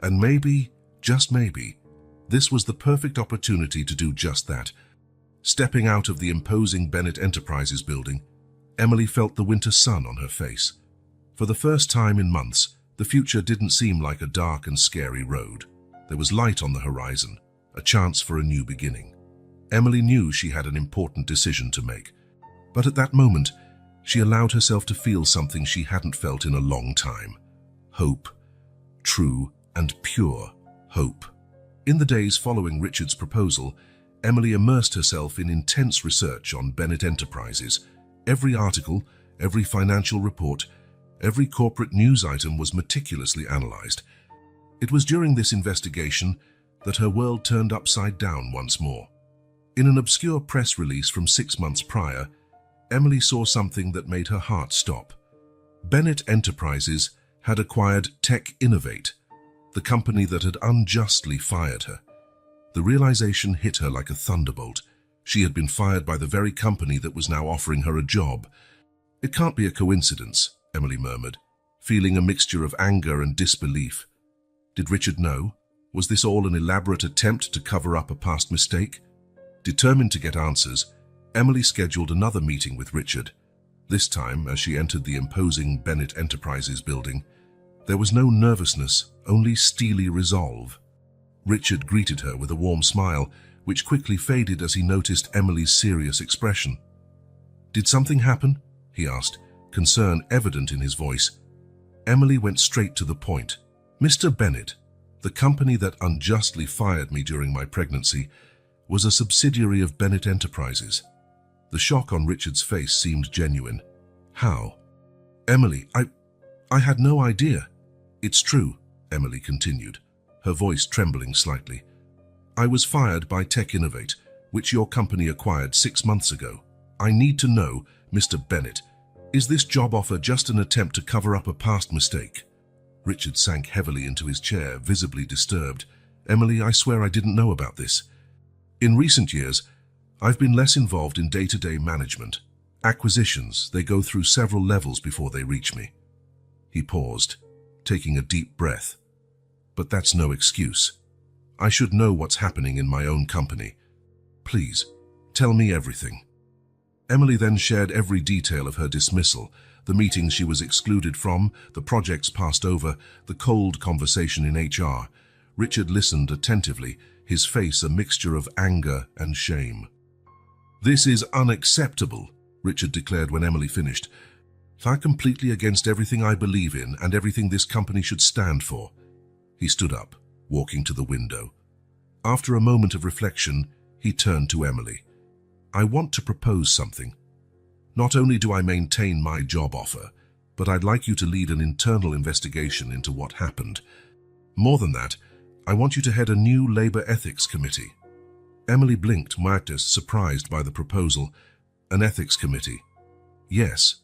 And maybe, just maybe, this was the perfect opportunity to do just that. Stepping out of the imposing Bennett Enterprises building, Emily felt the winter sun on her face. For the first time in months, the future didn't seem like a dark and scary road. There was light on the horizon, a chance for a new beginning. Emily knew she had an important decision to make, but at that moment, she allowed herself to feel something she hadn't felt in a long time. Hope. True and pure hope. In the days following Richard's proposal, Emily immersed herself in intense research on Bennett Enterprises. Every article, every financial report, every corporate news item was meticulously analyzed. It was during this investigation that her world turned upside down once more. In an obscure press release from 6 months prior, Emily saw something that made her heart stop. Bennett Enterprises had acquired Tech Innovate, the company that had unjustly fired her. The realization hit her like a thunderbolt. She had been fired by the very company that was now offering her a job. "It can't be a coincidence," Emily murmured, feeling a mixture of anger and disbelief. Did Richard know? Was this all an elaborate attempt to cover up a past mistake? Determined to get answers, Emily scheduled another meeting with Richard. This time, as she entered the imposing Bennett Enterprises building, there was no nervousness, only steely resolve. Richard greeted her with a warm smile, which quickly faded as he noticed Emily's serious expression. "Did something happen?" he asked, concern evident in his voice. Emily went straight to the point. Mr. Bennett, the company that unjustly fired me during my pregnancy, was a subsidiary of Bennett Enterprises. The shock on Richard's face seemed genuine. How? Emily, I had no idea. It's true, Emily continued, her voice trembling slightly. I was fired by Tech Innovate, which your company acquired 6 months ago. I need to know, Mr. Bennett, is this job offer just an attempt to cover up a past mistake? Richard sank heavily into his chair, visibly disturbed. Emily, I swear I didn't know about this. In recent years, I've been less involved in day-to-day management. Acquisitions, they go through several levels before they reach me. He paused, taking a deep breath. But that's no excuse. I should know what's happening in my own company. Please, tell me everything. Emily then shared every detail of her dismissal, the meetings she was excluded from, the projects passed over, the cold conversation in HR. Richard listened attentively, his face a mixture of anger and shame. This is unacceptable, Richard declared when Emily finished. They're completely against everything I believe in and everything this company should stand for. He stood up, walking to the window. After a moment of reflection, he turned to Emily. I want to propose something. Not only do I maintain my job offer, but I'd like you to lead an internal investigation into what happened. More than that, I want you to head a new labor ethics committee. Emily blinked, marked as surprised by the proposal. An ethics committee? Yes.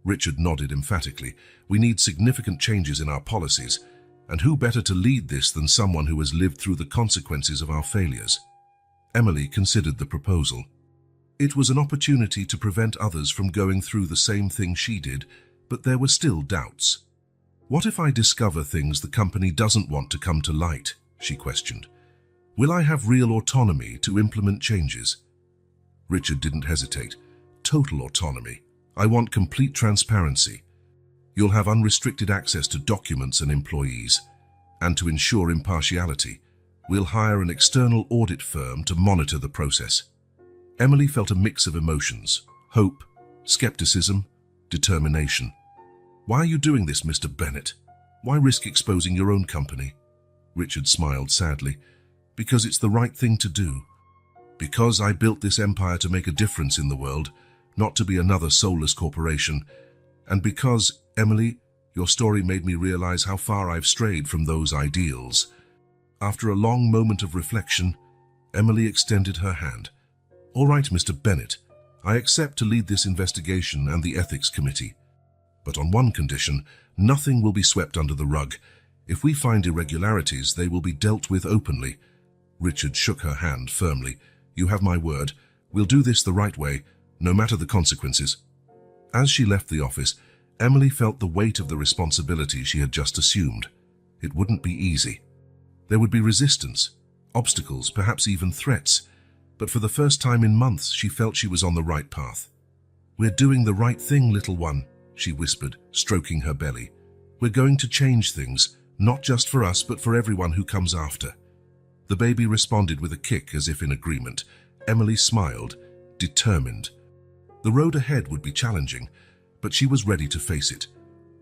Richard nodded emphatically. We need significant changes in our policies, and who better to lead this than someone who has lived through the consequences of our failures? Emily considered the proposal. It was an opportunity to prevent others from going through the same thing she did, but there were still doubts. What if I discover things the company doesn't want to come to light? She questioned. Will I have real autonomy to implement changes? Richard didn't hesitate. Total autonomy. I want complete transparency. You'll have unrestricted access to documents and employees. And to ensure impartiality, we'll hire an external audit firm to monitor the process. Emily felt a mix of emotions: hope, skepticism, determination. Why are you doing this, Mr. Bennett? Why risk exposing your own company? Richard smiled sadly. Because it's the right thing to do. Because I built this empire to make a difference in the world, not to be another soulless corporation. And because, Emily, your story made me realize how far I've strayed from those ideals. After a long moment of reflection, Emily extended her hand. All right, Mr. Bennett, I accept to lead this investigation and the ethics committee. But on one condition, nothing will be swept under the rug. If we find irregularities, they will be dealt with openly. Richard shook her hand firmly. You have my word. We'll do this the right way, no matter the consequences. As she left the office, Emily felt the weight of the responsibility she had just assumed. It wouldn't be easy. There would be resistance, obstacles, perhaps even threats. But for the first time in months, she felt she was on the right path. We're doing the right thing, little one, she whispered, stroking her belly. We're going to change things, not just for us, but for everyone who comes after. The baby responded with a kick as if in agreement. Emily smiled, determined. The road ahead would be challenging, but she was ready to face it.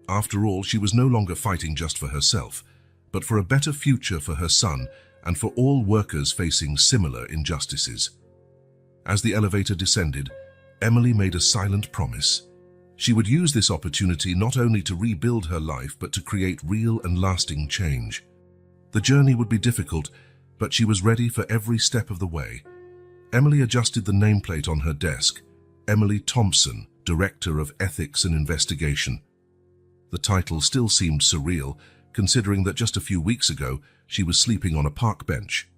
After all, she was no longer fighting just for herself, but for a better future for her son and for all workers facing similar injustices. As the elevator descended, Emily made a silent promise. She would use this opportunity not only to rebuild her life, but to create real and lasting change. The journey would be difficult, but she was ready for every step of the way. Emily adjusted the nameplate on her desk. Emily Thompson, Director of Ethics and Investigation. The title still seemed surreal, considering that just a few weeks ago, she was sleeping on a park bench.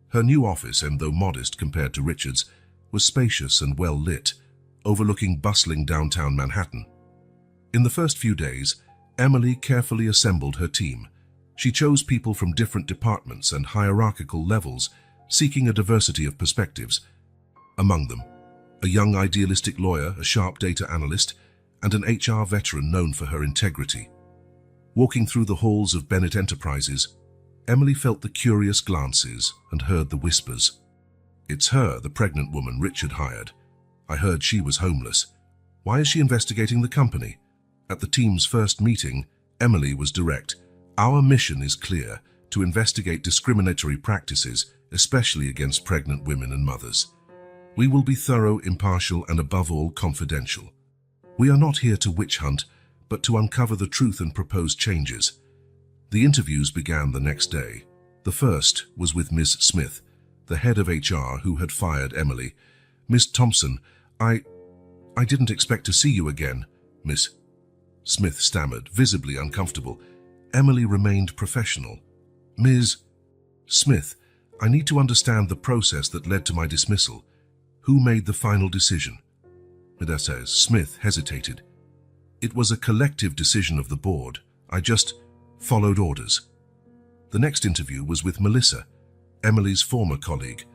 Her new office, and though modest compared to Richard's, was spacious and well lit, overlooking bustling downtown Manhattan. In the first few days, Emily carefully assembled her team. She chose people from different departments and hierarchical levels, seeking a diversity of perspectives. Among them, a young idealistic lawyer, a sharp data analyst, and an HR veteran known for her integrity. Walking through the halls of Bennett Enterprises, Emily felt the curious glances and heard the whispers. It's her, the pregnant woman Richard hired. I heard she was homeless. Why is she investigating the company? At the team's first meeting, Emily was direct. Our mission is clear: to investigate discriminatory practices, especially against pregnant women and mothers. We will be thorough, impartial, and above all, confidential. We are not here to witch hunt, but to uncover the truth and propose changes. The interviews began the next day. The first was with Ms. Smith, the head of HR who had fired Emily. "Miss Thompson, I didn't expect to see you again," Miss Smith stammered, visibly uncomfortable. Emily remained professional. "Ms. Smith, I need to understand the process that led to my dismissal. Who made the final decision?" Ms. Smith hesitated. "It was a collective decision of the board. I just followed orders." The next interview was with Melissa, Emily's former colleague.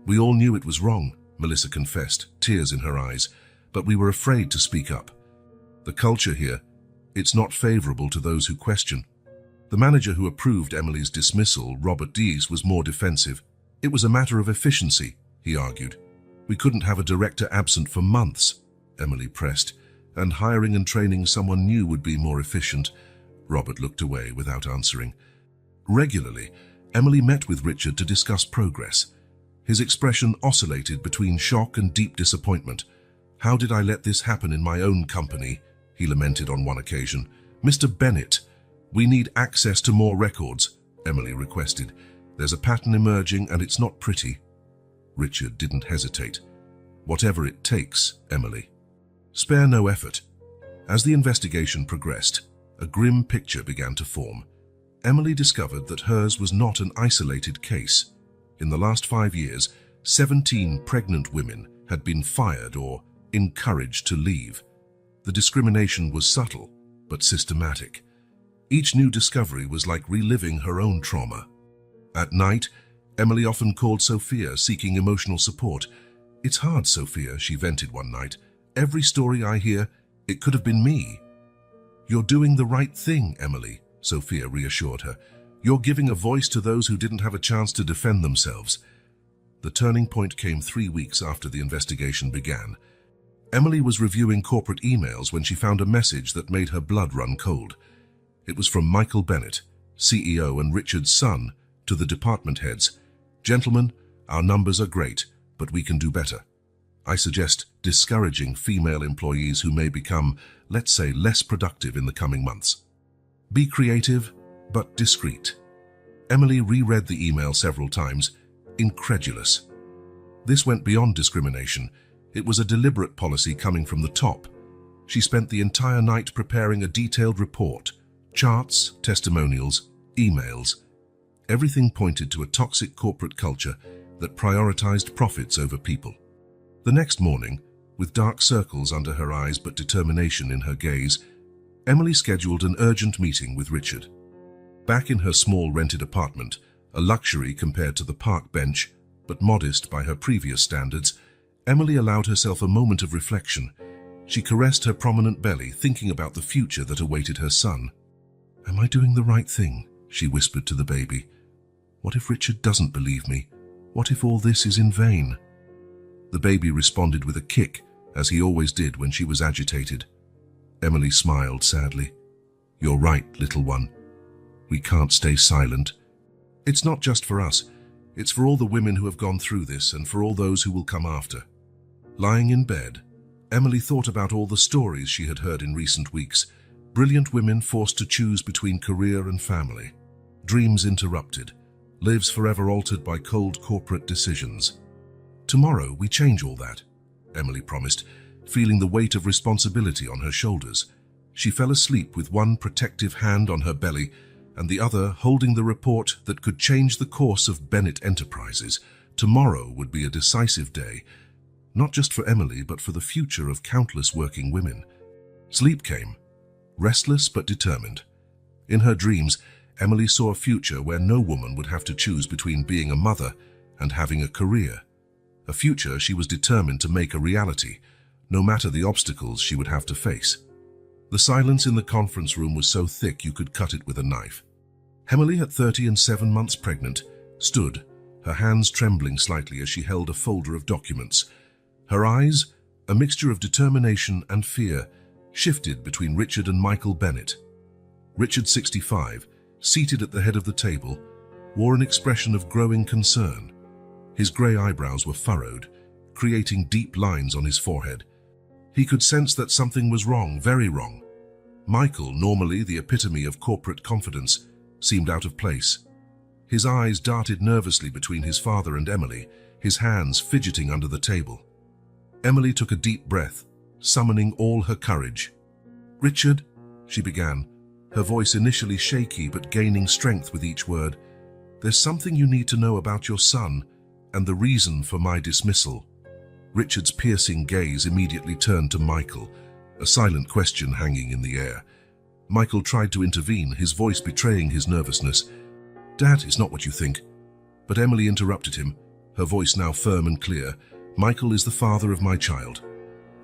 "We all knew it was wrong," Melissa confessed, tears in her eyes, "but we were afraid to speak up. The culture here, it's not favorable to those who question." The manager who approved Emily's dismissal, Robert Dees, was more defensive. "It was a matter of efficiency," he argued. "We couldn't have a director absent for months," Emily pressed, "and hiring and training someone new would be more efficient." Robert looked away without answering. Regularly, Emily met with Richard to discuss progress. His expression oscillated between shock and deep disappointment. "How did I let this happen in my own company?" he lamented on one occasion. "Mr. Bennett, we need access to more records," Emily requested. "There's a pattern emerging and it's not pretty." Richard didn't hesitate. "Whatever it takes, Emily. Spare no effort." As the investigation progressed, a grim picture began to form. Emily discovered that hers was not an isolated case. In the last 5 years, 17 pregnant women had been fired or encouraged to leave. The discrimination was subtle, but systematic. Each new discovery was like reliving her own trauma. At night, Emily often called Sophia, seeking emotional support. "It's hard, Sophia," she vented one night. "Every story I hear, it could have been me." "You're doing the right thing, Emily," Sophia reassured her. "You're giving a voice to those who didn't have a chance to defend themselves." The turning point came 3 weeks after the investigation began. Emily was reviewing corporate emails when she found a message that made her blood run cold. It was from Michael Bennett, CEO and Richard's son, to the department heads. "Gentlemen, our numbers are great, but we can do better. I suggest discouraging female employees who may become, let's say, less productive in the coming months. Be creative, but discreet." Emily reread the email several times, incredulous. This went beyond discrimination. It was a deliberate policy coming from the top. She spent the entire night preparing a detailed report, charts, testimonials, emails. Everything pointed to a toxic corporate culture that prioritized profits over people. The next morning, with dark circles under her eyes but determination in her gaze, Emily scheduled an urgent meeting with Richard. Back in her small rented apartment, a luxury compared to the park bench, but modest by her previous standards, Emily allowed herself a moment of reflection. She caressed her prominent belly, thinking about the future that awaited her son. "Am I doing the right thing?" she whispered to the baby. "What if Richard doesn't believe me? What if all this is in vain?" The baby responded with a kick, as he always did when she was agitated. Emily smiled sadly. "You're right, little one. We can't stay silent. It's not just for us. It's for all the women who have gone through this and for all those who will come after." Lying in bed, Emily thought about all the stories she had heard in recent weeks. Brilliant women forced to choose between career and family. Dreams interrupted. Lives forever altered by cold corporate decisions. "Tomorrow we change all that," Emily promised, feeling the weight of responsibility on her shoulders. She fell asleep with one protective hand on her belly and the other holding the report that could change the course of Bennett Enterprises. Tomorrow would be a decisive day, not just for Emily, but for the future of countless working women. Sleep came, restless but determined. In her dreams, Emily saw a future where no woman would have to choose between being a mother and having a career. A future she was determined to make a reality, no matter the obstacles she would have to face. The silence in the conference room was so thick you could cut it with a knife. Emily, at 30 and 7 months pregnant, stood, her hands trembling slightly as she held a folder of documents. Her eyes, a mixture of determination and fear, shifted between Richard and Michael Bennett. Richard, 65, seated at the head of the table, wore an expression of growing concern. His grey eyebrows were furrowed, creating deep lines on his forehead. He could sense that something was wrong, very wrong. Michael, normally the epitome of corporate confidence, seemed out of place. His eyes darted nervously between his father and Emily, his hands fidgeting under the table. Emily took a deep breath, summoning all her courage. "Richard," she began, her voice initially shaky but gaining strength with each word, "there's something you need to know about your son and the reason for my dismissal." Richard's piercing gaze immediately turned to Michael, a silent question hanging in the air. Michael tried to intervene, his voice betraying his nervousness. "Dad, it's not what you think." But Emily interrupted him, her voice now firm and clear. "Michael is the father of my child."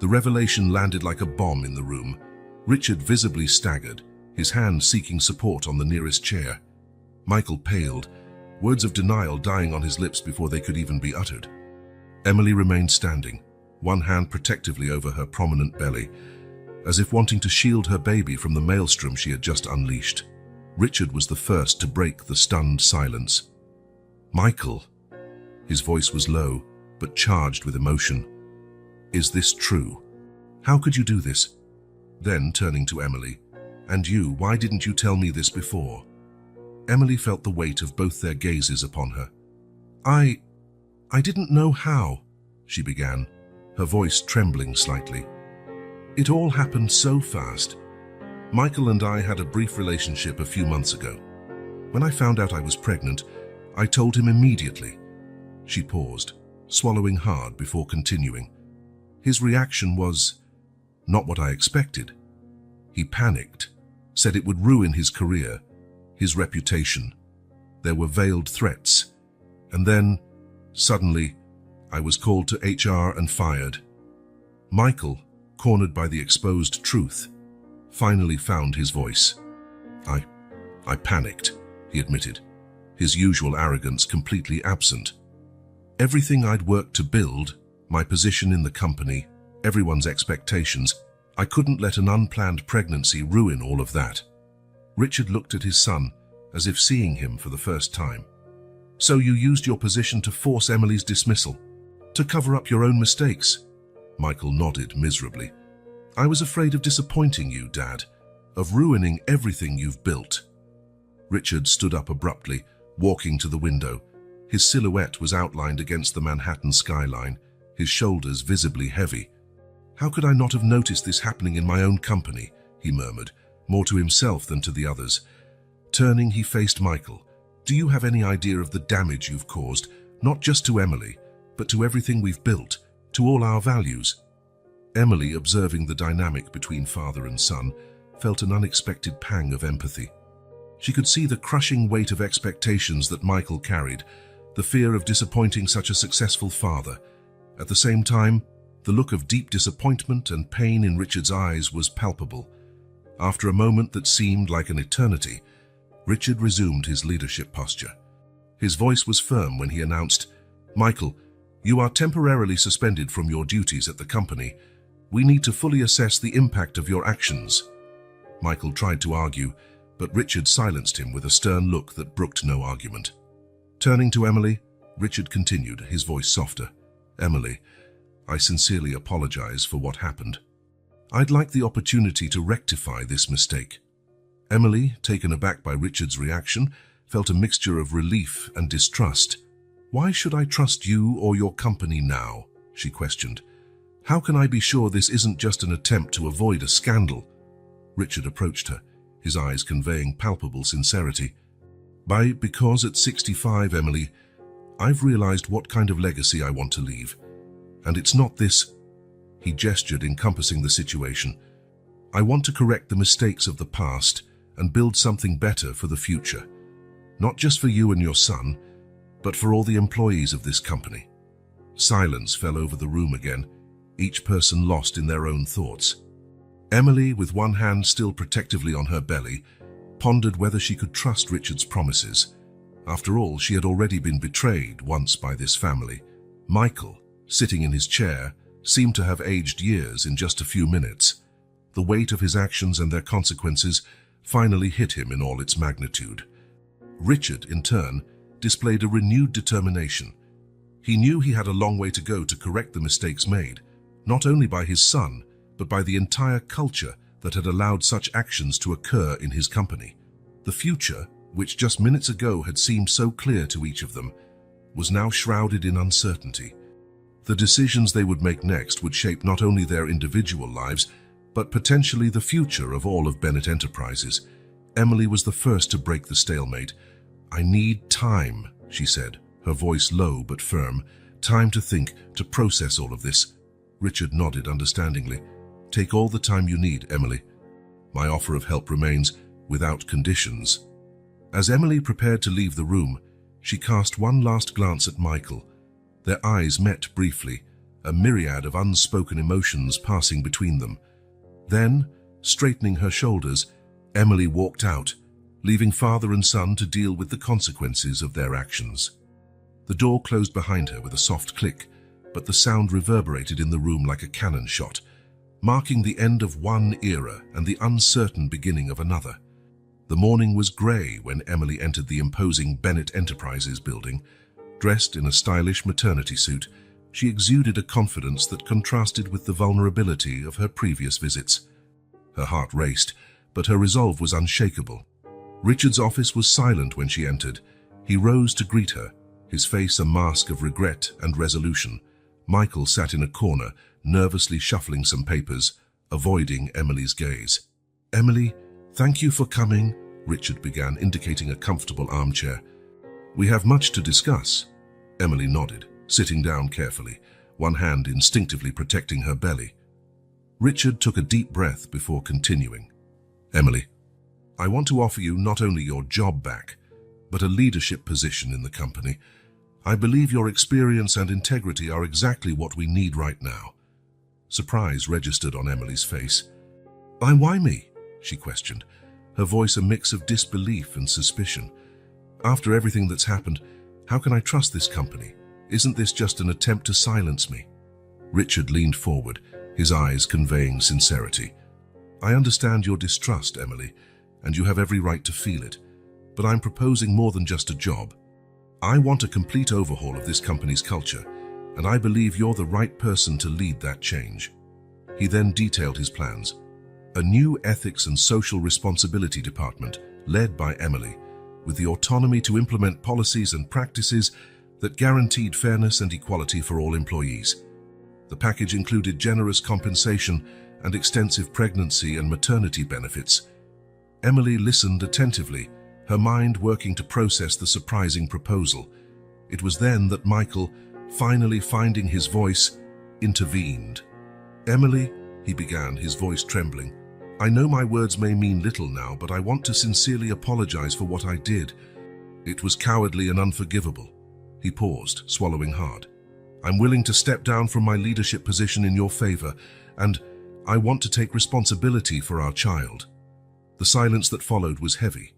The revelation landed like a bomb in the room. Richard visibly staggered, his hand seeking support on the nearest chair. Michael paled, words of denial dying on his lips before they could even be uttered. Emily remained standing, one hand protectively over her prominent belly, as if wanting to shield her baby from the maelstrom she had just unleashed. Richard was the first to break the stunned silence. "Michael," his voice was low, but charged with emotion. "Is this true? How could you do this?" Then, turning to Emily, "And you, why didn't you tell me this before?" Emily felt the weight of both their gazes upon her. I didn't know how," she began, her voice trembling slightly. "It all happened so fast. Michael and I had a brief relationship a few months ago. When I found out I was pregnant, I told him immediately." She paused, swallowing hard before continuing. "His reaction was not what I expected. He panicked, said it would ruin his career, his reputation. There were veiled threats. And then, suddenly, I was called to HR and fired." Michael, cornered by the exposed truth, finally found his voice. I panicked," he admitted, his usual arrogance completely absent. "Everything I'd worked to build, my position in the company, everyone's expectations, I couldn't let an unplanned pregnancy ruin all of that." Richard looked at his son, as if seeing him for the first time. "So you used your position to force Emily's dismissal, to cover up your own mistakes?" Michael nodded miserably. "I was afraid of disappointing you, Dad, of ruining everything you've built." Richard stood up abruptly, walking to the window. His silhouette was outlined against the Manhattan skyline, his shoulders visibly heavy. "How could I not have noticed this happening in my own company?" he murmured, more to himself than to the others. Turning, he faced Michael. "Do you have any idea of the damage you've caused, not just to Emily, but to everything we've built, to all our values?" Emily, observing the dynamic between father and son, felt an unexpected pang of empathy. She could see the crushing weight of expectations that Michael carried, the fear of disappointing such a successful father. At the same time, the look of deep disappointment and pain in Richard's eyes was palpable. After a moment that seemed like an eternity, Richard resumed his leadership posture. His voice was firm when he announced, "Michael, you are temporarily suspended from your duties at the company. We need to fully assess the impact of your actions." Michael tried to argue, but Richard silenced him with a stern look that brooked no argument. Turning to Emily, Richard continued, his voice softer. "Emily, I sincerely apologize for what happened. I'd like the opportunity to rectify this mistake." Emily, taken aback by Richard's reaction, felt a mixture of relief and distrust. "Why should I trust you or your company now?" she questioned. "How can I be sure this isn't just an attempt to avoid a scandal?" Richard approached her, his eyes conveying palpable sincerity. Because at 65, Emily, I've realized what kind of legacy I want to leave. And it's not this." He gestured, encompassing the situation. "I want to correct the mistakes of the past and build something better for the future. Not just for you and your son, but for all the employees of this company." Silence fell over the room again, each person lost in their own thoughts. Emily, with one hand still protectively on her belly, pondered whether she could trust Richard's promises. After all, she had already been betrayed once by this family. Michael, sitting in his chair, seemed to have aged years in just a few minutes. The weight of his actions and their consequences finally hit him in all its magnitude. Richard, in turn, displayed a renewed determination. He knew he had a long way to go to correct the mistakes made, not only by his son, but by the entire culture that had allowed such actions to occur in his company. The future, which just minutes ago had seemed so clear to each of them, was now shrouded in uncertainty. The decisions they would make next would shape not only their individual lives, but potentially the future of all of Bennett Enterprises. Emily was the first to break the stalemate. "I need time," she said, her voice low but firm. "Time to think, to process all of this." Richard nodded understandingly. "Take all the time you need, Emily. My offer of help remains without conditions." As Emily prepared to leave the room, she cast one last glance at Michael. Their eyes met briefly, a myriad of unspoken emotions passing between them. Then, straightening her shoulders, Emily walked out, leaving father and son to deal with the consequences of their actions. The door closed behind her with a soft click, but the sound reverberated in the room like a cannon shot, marking the end of one era and the uncertain beginning of another. The morning was grey when Emily entered the imposing Bennett Enterprises building. Dressed in a stylish maternity suit, she exuded a confidence that contrasted with the vulnerability of her previous visits. Her heart raced, but her resolve was unshakable. Richard's office was silent when she entered. He rose to greet her, his face a mask of regret and resolution. Michael sat in a corner, nervously shuffling some papers, avoiding Emily's gaze. "Emily, thank you for coming," Richard began, indicating a comfortable armchair. "We have much to discuss." Emily nodded, sitting down carefully, one hand instinctively protecting her belly. Richard took a deep breath before continuing. "Emily, I want to offer you not only your job back, but a leadership position in the company. I believe your experience and integrity are exactly what we need right now." Surprise registered on Emily's face. Why me?" she questioned, her voice a mix of disbelief and suspicion. "After everything that's happened, how can I trust this company? Isn't this just an attempt to silence me?" Richard leaned forward, his eyes conveying sincerity. "I understand your distrust, Emily, and you have every right to feel it, but I'm proposing more than just a job. I want a complete overhaul of this company's culture, and I believe you're the right person to lead that change." He then detailed his plans. A new ethics and social responsibility department led by Emily, with the autonomy to implement policies and practices that guaranteed fairness and equality for all employees. The package included generous compensation and extensive pregnancy and maternity benefits. Emily listened attentively, her mind working to process the surprising proposal. It was then that Michael, finally finding his voice, intervened. "Emily," he began, his voice trembling, "I know my words may mean little now, but I want to sincerely apologize for what I did. It was cowardly and unforgivable." He paused, swallowing hard. "I'm willing to step down from my leadership position in your favor, and I want to take responsibility for our child." The silence that followed was heavy.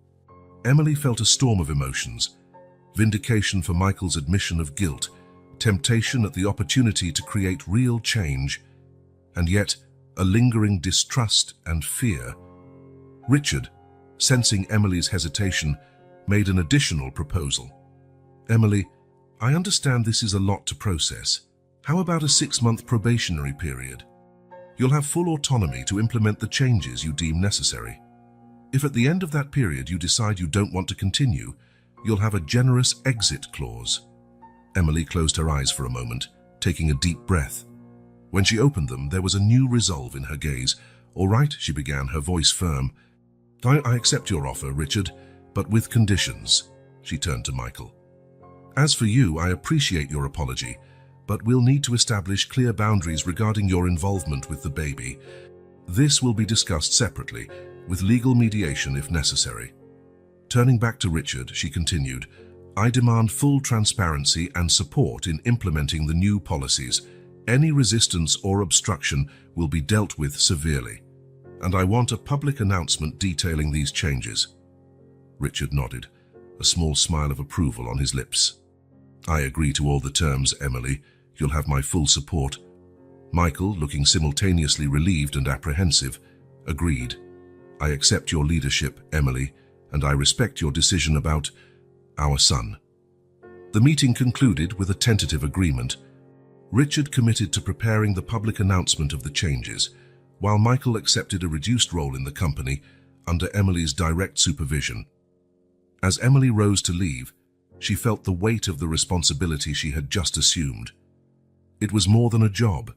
Emily felt a storm of emotions: vindication for Michael's admission of guilt, temptation at the opportunity to create real change, and yet a lingering distrust and fear. Richard, sensing Emily's hesitation, made an additional proposal. "Emily, I understand this is a lot to process. How about a 6-month probationary period? You'll have full autonomy to implement the changes you deem necessary. If at the end of that period you decide you don't want to continue, you'll have a generous exit clause." Emily closed her eyes for a moment, taking a deep breath. When she opened them, there was a new resolve in her gaze. "All right," she began, her voice firm. I accept your offer, Richard, but with conditions." She turned to Michael. "As for you, I appreciate your apology, but we'll need to establish clear boundaries regarding your involvement with the baby. This will be discussed separately, with legal mediation if necessary." Turning back to Richard, she continued, "I demand full transparency and support in implementing the new policies. Any resistance or obstruction will be dealt with severely, and I want a public announcement detailing these changes." Richard nodded, a small smile of approval on his lips. "I agree to all the terms, Emily. You'll have my full support." Michael, looking simultaneously relieved and apprehensive, agreed. I accept your leadership, Emily, and I respect your decision about our son." The meeting concluded with a tentative agreement. Richard committed to preparing the public announcement of the changes, while Michael accepted a reduced role in the company under Emily's direct supervision. As Emily rose to leave, she felt the weight of the responsibility she had just assumed. It was more than a job.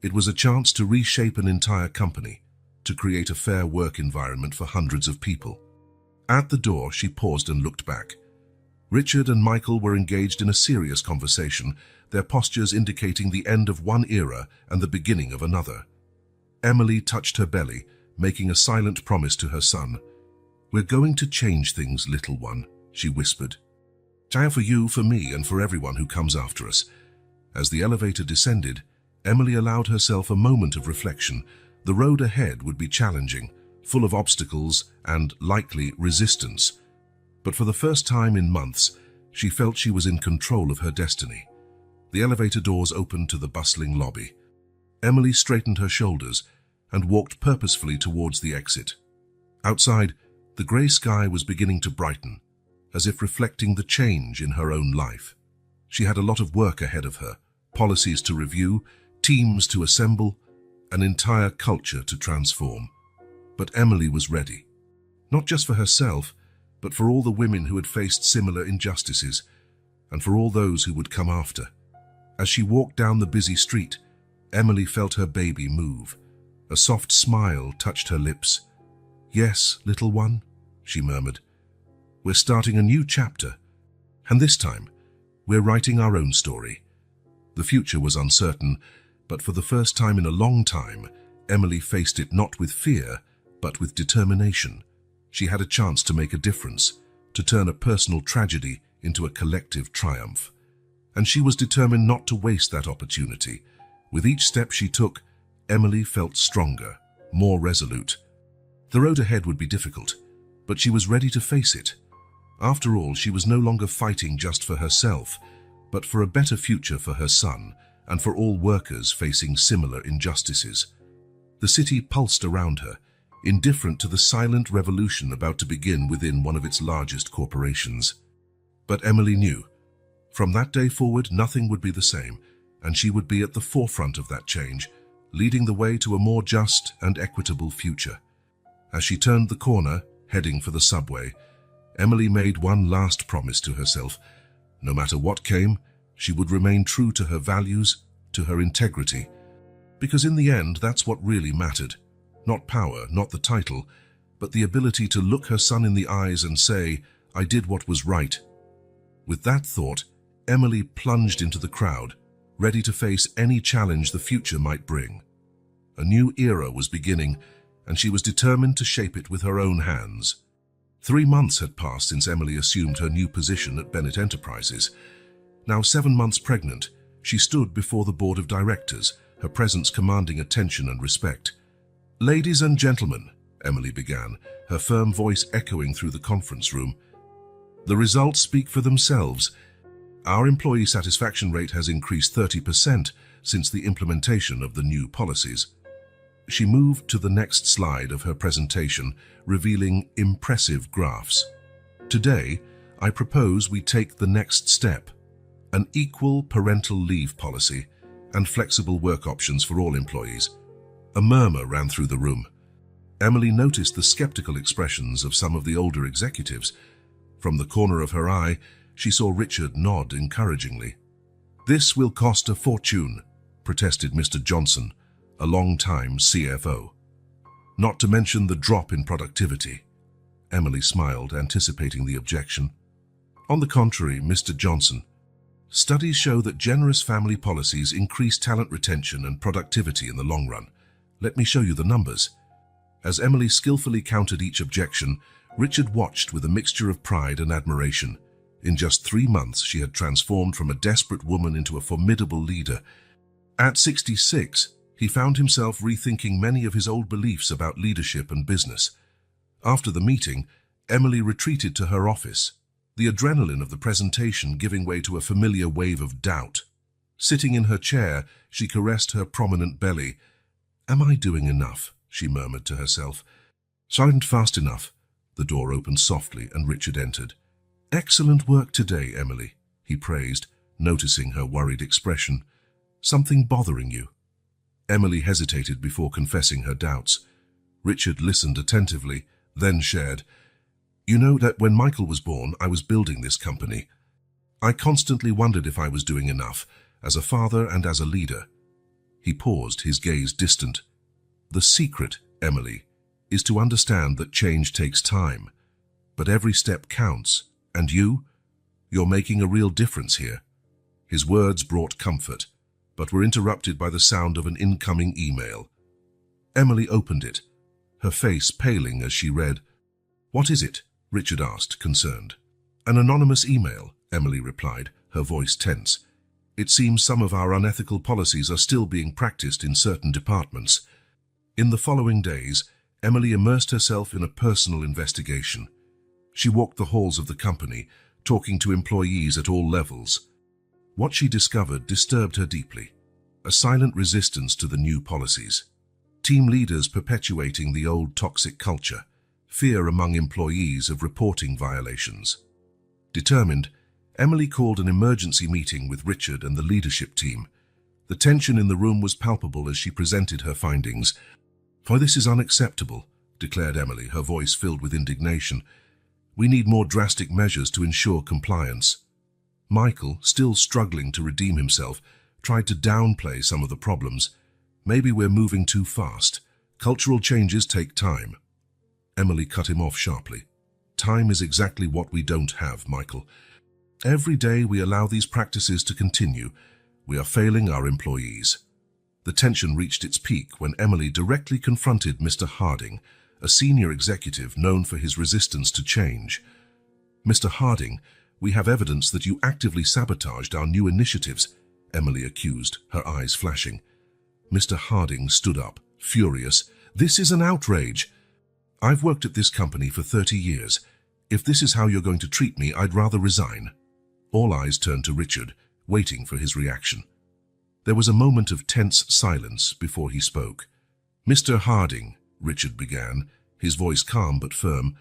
It was a chance to reshape an entire company, to create a fair work environment for hundreds of people. At the door, she paused and looked back. Richard and Michael were engaged in a serious conversation, their postures indicating the end of one era and the beginning of another. Emily touched her belly, making a silent promise to her son. "We're going to change things, little one," she whispered. "Time for you, for me, and for everyone who comes after us." As the elevator descended, Emily allowed herself a moment of reflection. The road ahead would be challenging, full of obstacles and, likely, resistance. But for the first time in months, she felt she was in control of her destiny. The elevator doors opened to the bustling lobby. Emily straightened her shoulders and walked purposefully towards the exit. Outside, the grey sky was beginning to brighten, as if reflecting the change in her own life. She had a lot of work ahead of her, policies to review, teams to assemble, an entire culture to transform. But Emily was ready, not just for herself, but for all the women who had faced similar injustices, and for all those who would come after. As she walked down the busy street, Emily felt her baby move. A soft smile touched her lips. "Yes, little one," she murmured. "We're starting a new chapter, and this time, we're writing our own story." The future was uncertain, but for the first time in a long time, Emily faced it not with fear, but with determination. She had a chance to make a difference, to turn a personal tragedy into a collective triumph. And she was determined not to waste that opportunity. With each step she took, Emily felt stronger, more resolute. The road ahead would be difficult, but she was ready to face it. After all, she was no longer fighting just for herself, but for a better future for her son and for all workers facing similar injustices. The city pulsed around her, indifferent to the silent revolution about to begin within one of its largest corporations. But Emily knew, from that day forward, nothing would be the same, and she would be at the forefront of that change, leading the way to a more just and equitable future. As she turned the corner, heading for the subway, Emily made one last promise to herself. No matter what came, she would remain true to her values, to her integrity, because in the end, that's what really mattered. Not power, not the title, but the ability to look her son in the eyes and say, "I did what was right." With that thought, Emily plunged into the crowd, ready to face any challenge the future might bring. A new era was beginning, and she was determined to shape it with her own hands. 3 months had passed since Emily assumed her new position at Bennett Enterprises. Now 7 months pregnant, she stood before the board of directors, her presence commanding attention and respect. "Ladies and gentlemen," Emily began, her firm voice echoing through the conference room, "the results speak for themselves. Our employee satisfaction rate has increased 30% since the implementation of the new policies." She moved to the next slide of her presentation, revealing impressive graphs. "Today, I propose we take the next step, an equal parental leave policy and flexible work options for all employees." A murmur ran through the room. Emily noticed the skeptical expressions of some of the older executives. From the corner of her eye, she saw Richard nod encouragingly. "This will cost a fortune," protested Mr. Johnson, a long-time CFO. "Not to mention the drop in productivity." Emily smiled, anticipating the objection. "On the contrary, Mr. Johnson, studies show that generous family policies increase talent retention and productivity in the long run. Let me show you the numbers." As Emily skillfully countered each objection, Richard watched with a mixture of pride and admiration. In just 3 months, she had transformed from a desperate woman into a formidable leader. At 66, he found himself rethinking many of his old beliefs about leadership and business. After the meeting, Emily retreated to her office, the adrenaline of the presentation giving way to a familiar wave of doubt. Sitting in her chair, she caressed her prominent belly. "Am I doing enough?" she murmured to herself. Silent fast enough. The door opened softly and Richard entered. "Excellent work today, Emily," he praised, noticing her worried expression. "Something bothering you?" Emily hesitated before confessing her doubts. Richard listened attentively, then shared, "You know that when Michael was born, I was building this company. I constantly wondered if I was doing enough, as a father and as a leader." He paused, his gaze distant. "The secret, Emily, is to understand that change takes time, but every step counts, and you're making a real difference here." His words brought comfort, but were interrupted by the sound of an incoming email. Emily opened it, her face paling as she read. "What is it?" Richard asked, concerned. "An anonymous email," Emily replied, her voice tense. "It seems some of our unethical policies are still being practiced in certain departments." In the following days, Emily immersed herself in a personal investigation. She walked the halls of the company, talking to employees at all levels. What she discovered disturbed her deeply: a silent resistance to the new policies. Team leaders perpetuating the old toxic culture, fear among employees of reporting violations. Determined, Emily called an emergency meeting with Richard and the leadership team. The tension in the room was palpable as she presented her findings. "For this is unacceptable," declared Emily, her voice filled with indignation. "We need more drastic measures to ensure compliance." Michael, still struggling to redeem himself, tried to downplay some of the problems. "Maybe we're moving too fast. Cultural changes take time." Emily cut him off sharply. "Time is exactly what we don't have, Michael. Every day we allow these practices to continue, we are failing our employees." The tension reached its peak when Emily directly confronted Mr. Harding, a senior executive known for his resistance to change. "Mr. Harding, we have evidence that you actively sabotaged our new initiatives," Emily accused, her eyes flashing. Mr. Harding stood up, furious. "This is an outrage. I've worked at this company for 30 years. If this is how you're going to treat me, I'd rather resign." All eyes turned to Richard, waiting for his reaction. There was a moment of tense silence before he spoke. "Mr. Harding," Richard began, his voice calm but firm,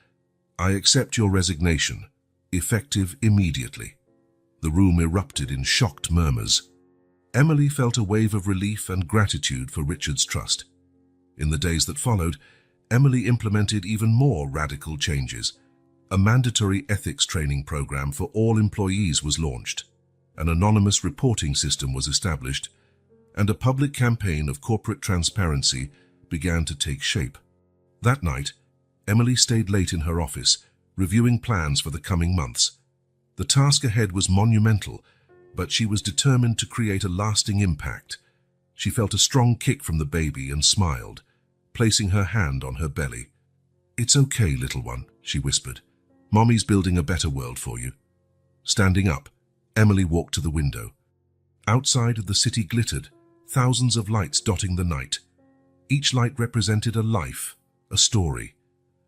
"I accept your resignation, effective immediately." The room erupted in shocked murmurs. Emily felt a wave of relief and gratitude for Richard's trust. In the days that followed, Emily implemented even more radical changes. A mandatory ethics training program for all employees was launched. An anonymous reporting system was established, and a public campaign of corporate transparency began to take shape. That night, Emily stayed late in her office, reviewing plans for the coming months. The task ahead was monumental, but she was determined to create a lasting impact. She felt a strong kick from the baby and smiled, placing her hand on her belly. "It's okay, little one," she whispered. "Mommy's building a better world for you." Standing up, Emily walked to the window. Outside, the city glittered, thousands of lights dotting the night. Each light represented a life, a story,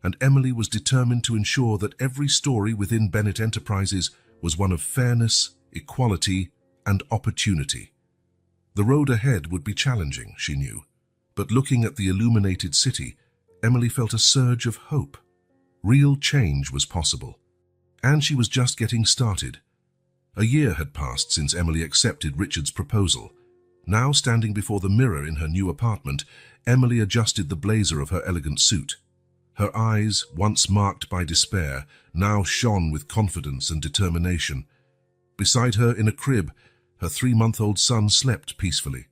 and Emily was determined to ensure that every story within Bennett Enterprises was one of fairness, equality, and opportunity. The road ahead would be challenging, she knew, but looking at the illuminated city, Emily felt a surge of hope. Real change was possible, and she was just getting started. A year had passed since Emily accepted Richard's proposal. Now, standing before the mirror in her new apartment, Emily adjusted the blazer of her elegant suit. Her eyes, once marked by despair, now shone with confidence and determination. Beside her in a crib, her 3-month-old son slept peacefully.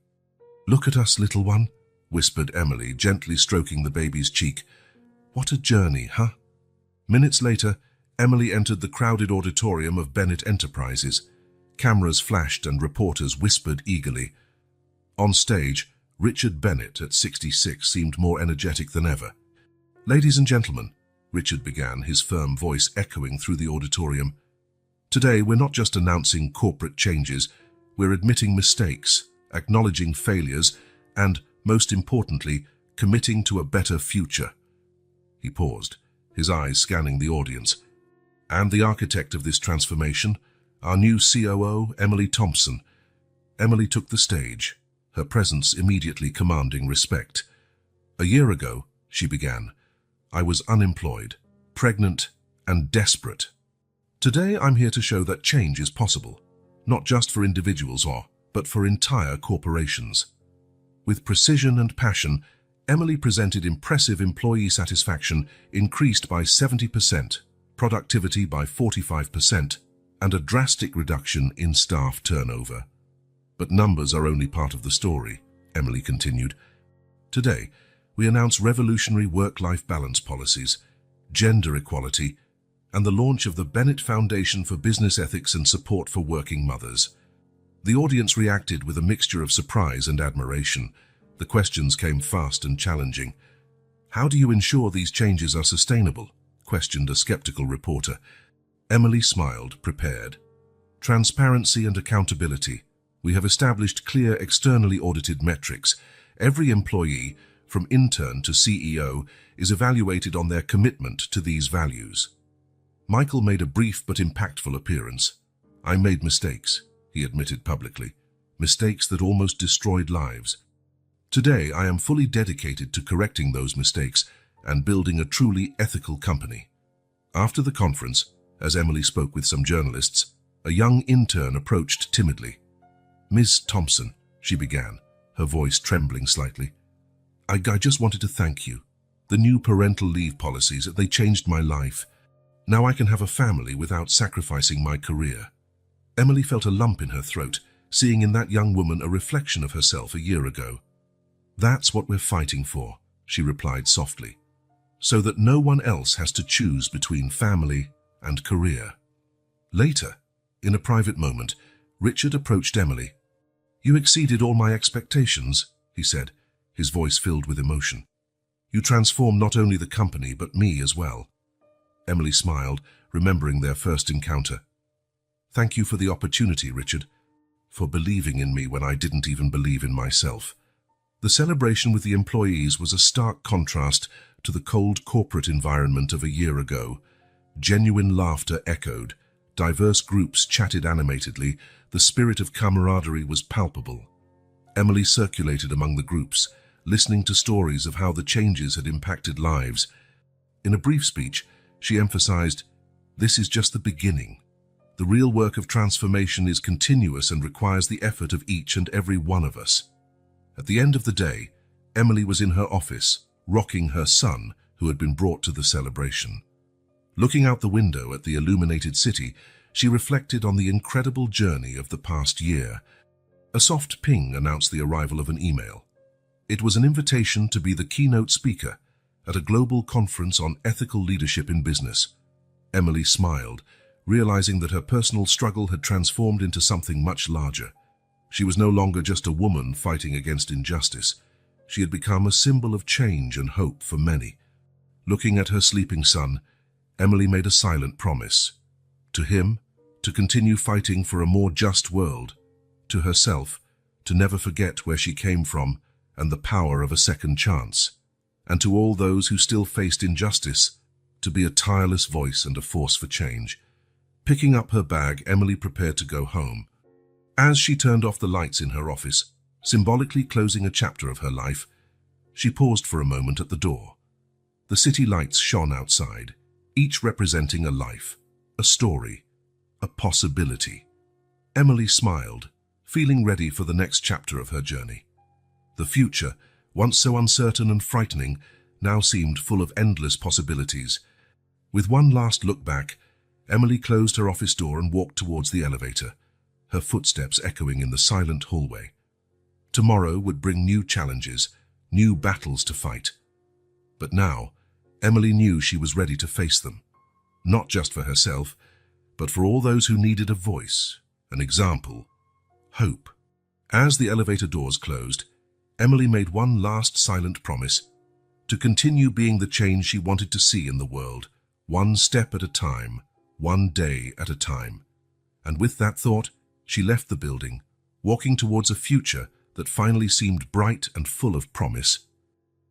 "Look at us, little one," whispered Emily, gently stroking the baby's cheek. "What a journey, huh?" Minutes later, Emily entered the crowded auditorium of Bennett Enterprises. Cameras flashed and reporters whispered eagerly. On stage, Richard Bennett, at 66, seemed more energetic than ever. "Ladies and gentlemen," Richard began, his firm voice echoing through the auditorium. "Today, we're not just announcing corporate changes, we're admitting mistakes, acknowledging failures, and, most importantly, committing to a better future." He paused, his eyes scanning the audience. "And the architect of this transformation, our new COO, Emily Thompson." Emily took the stage, her presence immediately commanding respect. "A year ago," she began, I was unemployed, pregnant, and desperate. Today I'm here to show that change is possible, not just for individuals but for entire corporations. With precision and passion, Emily presented impressive employee satisfaction increased by 70%, productivity by 45%, and a drastic reduction in staff turnover. But numbers are only part of the story, Emily continued. Today, we announce revolutionary work-life balance policies, gender equality, and the launch of the Bennett Foundation for Business Ethics and Support for Working Mothers. The audience reacted with a mixture of surprise and admiration. The questions came fast and challenging. "How do you ensure these changes are sustainable?" questioned a skeptical reporter. Emily smiled, prepared. "Transparency and accountability. We have established clear, externally audited metrics. Every employee, from intern to CEO, is evaluated on their commitment to these values." Michael made a brief but impactful appearance. "I made mistakes," he admitted publicly, "mistakes that almost destroyed lives. Today, I am fully dedicated to correcting those mistakes and building a truly ethical company." After the conference, as Emily spoke with some journalists, a young intern approached timidly. "Ms. Thompson," she began, her voice trembling slightly, I just wanted to thank you. The new parental leave policies, they changed my life. Now I can have a family without sacrificing my career." Emily felt a lump in her throat, seeing in that young woman a reflection of herself a year ago. "That's what we're fighting for," she replied softly, "so that no one else has to choose between family and career." Later, in a private moment, Richard approached Emily. "You exceeded all my expectations," he said, his voice filled with emotion. "You transformed not only the company but me as well." Emily smiled, remembering their first encounter. "Thank you for the opportunity, Richard, for believing in me when I didn't even believe in myself." The celebration with the employees was a stark contrast to the cold corporate environment of a year ago. Genuine laughter echoed, diverse groups chatted animatedly, the spirit of camaraderie was palpable. Emily circulated among the groups, listening to stories of how the changes had impacted lives. In a brief speech, she emphasized, "This is just the beginning. The real work of transformation is continuous and requires the effort of each and every one of us." At the end of the day, Emily was in her office, rocking her son, who had been brought to the celebration. Looking out the window at the illuminated city, she reflected on the incredible journey of the past year. A soft ping announced the arrival of an email. It was an invitation to be the keynote speaker at a global conference on ethical leadership in business. Emily smiled, realizing that her personal struggle had transformed into something much larger. She was no longer just a woman fighting against injustice. She had become a symbol of change and hope for many. Looking at her sleeping son, Emily made a silent promise. To him, to continue fighting for a more just world. To herself, to never forget where she came from and the power of a second chance. And to all those who still faced injustice, to be a tireless voice and a force for change. Picking up her bag, Emily prepared to go home. As she turned off the lights in her office, symbolically closing a chapter of her life, she paused for a moment at the door. The city lights shone outside, each representing a life, a story, a possibility. Emily smiled, feeling ready for the next chapter of her journey. The future, once so uncertain and frightening, now seemed full of endless possibilities. With one last look back, Emily closed her office door and walked towards the elevator, her footsteps echoing in the silent hallway. Tomorrow would bring new challenges, new battles to fight. But now, Emily knew she was ready to face them, not just for herself, but for all those who needed a voice, an example, hope. As the elevator doors closed, Emily made one last silent promise, to continue being the change she wanted to see in the world, one step at a time, one day at a time. And with that thought, she left the building, walking towards a future that finally seemed bright and full of promise.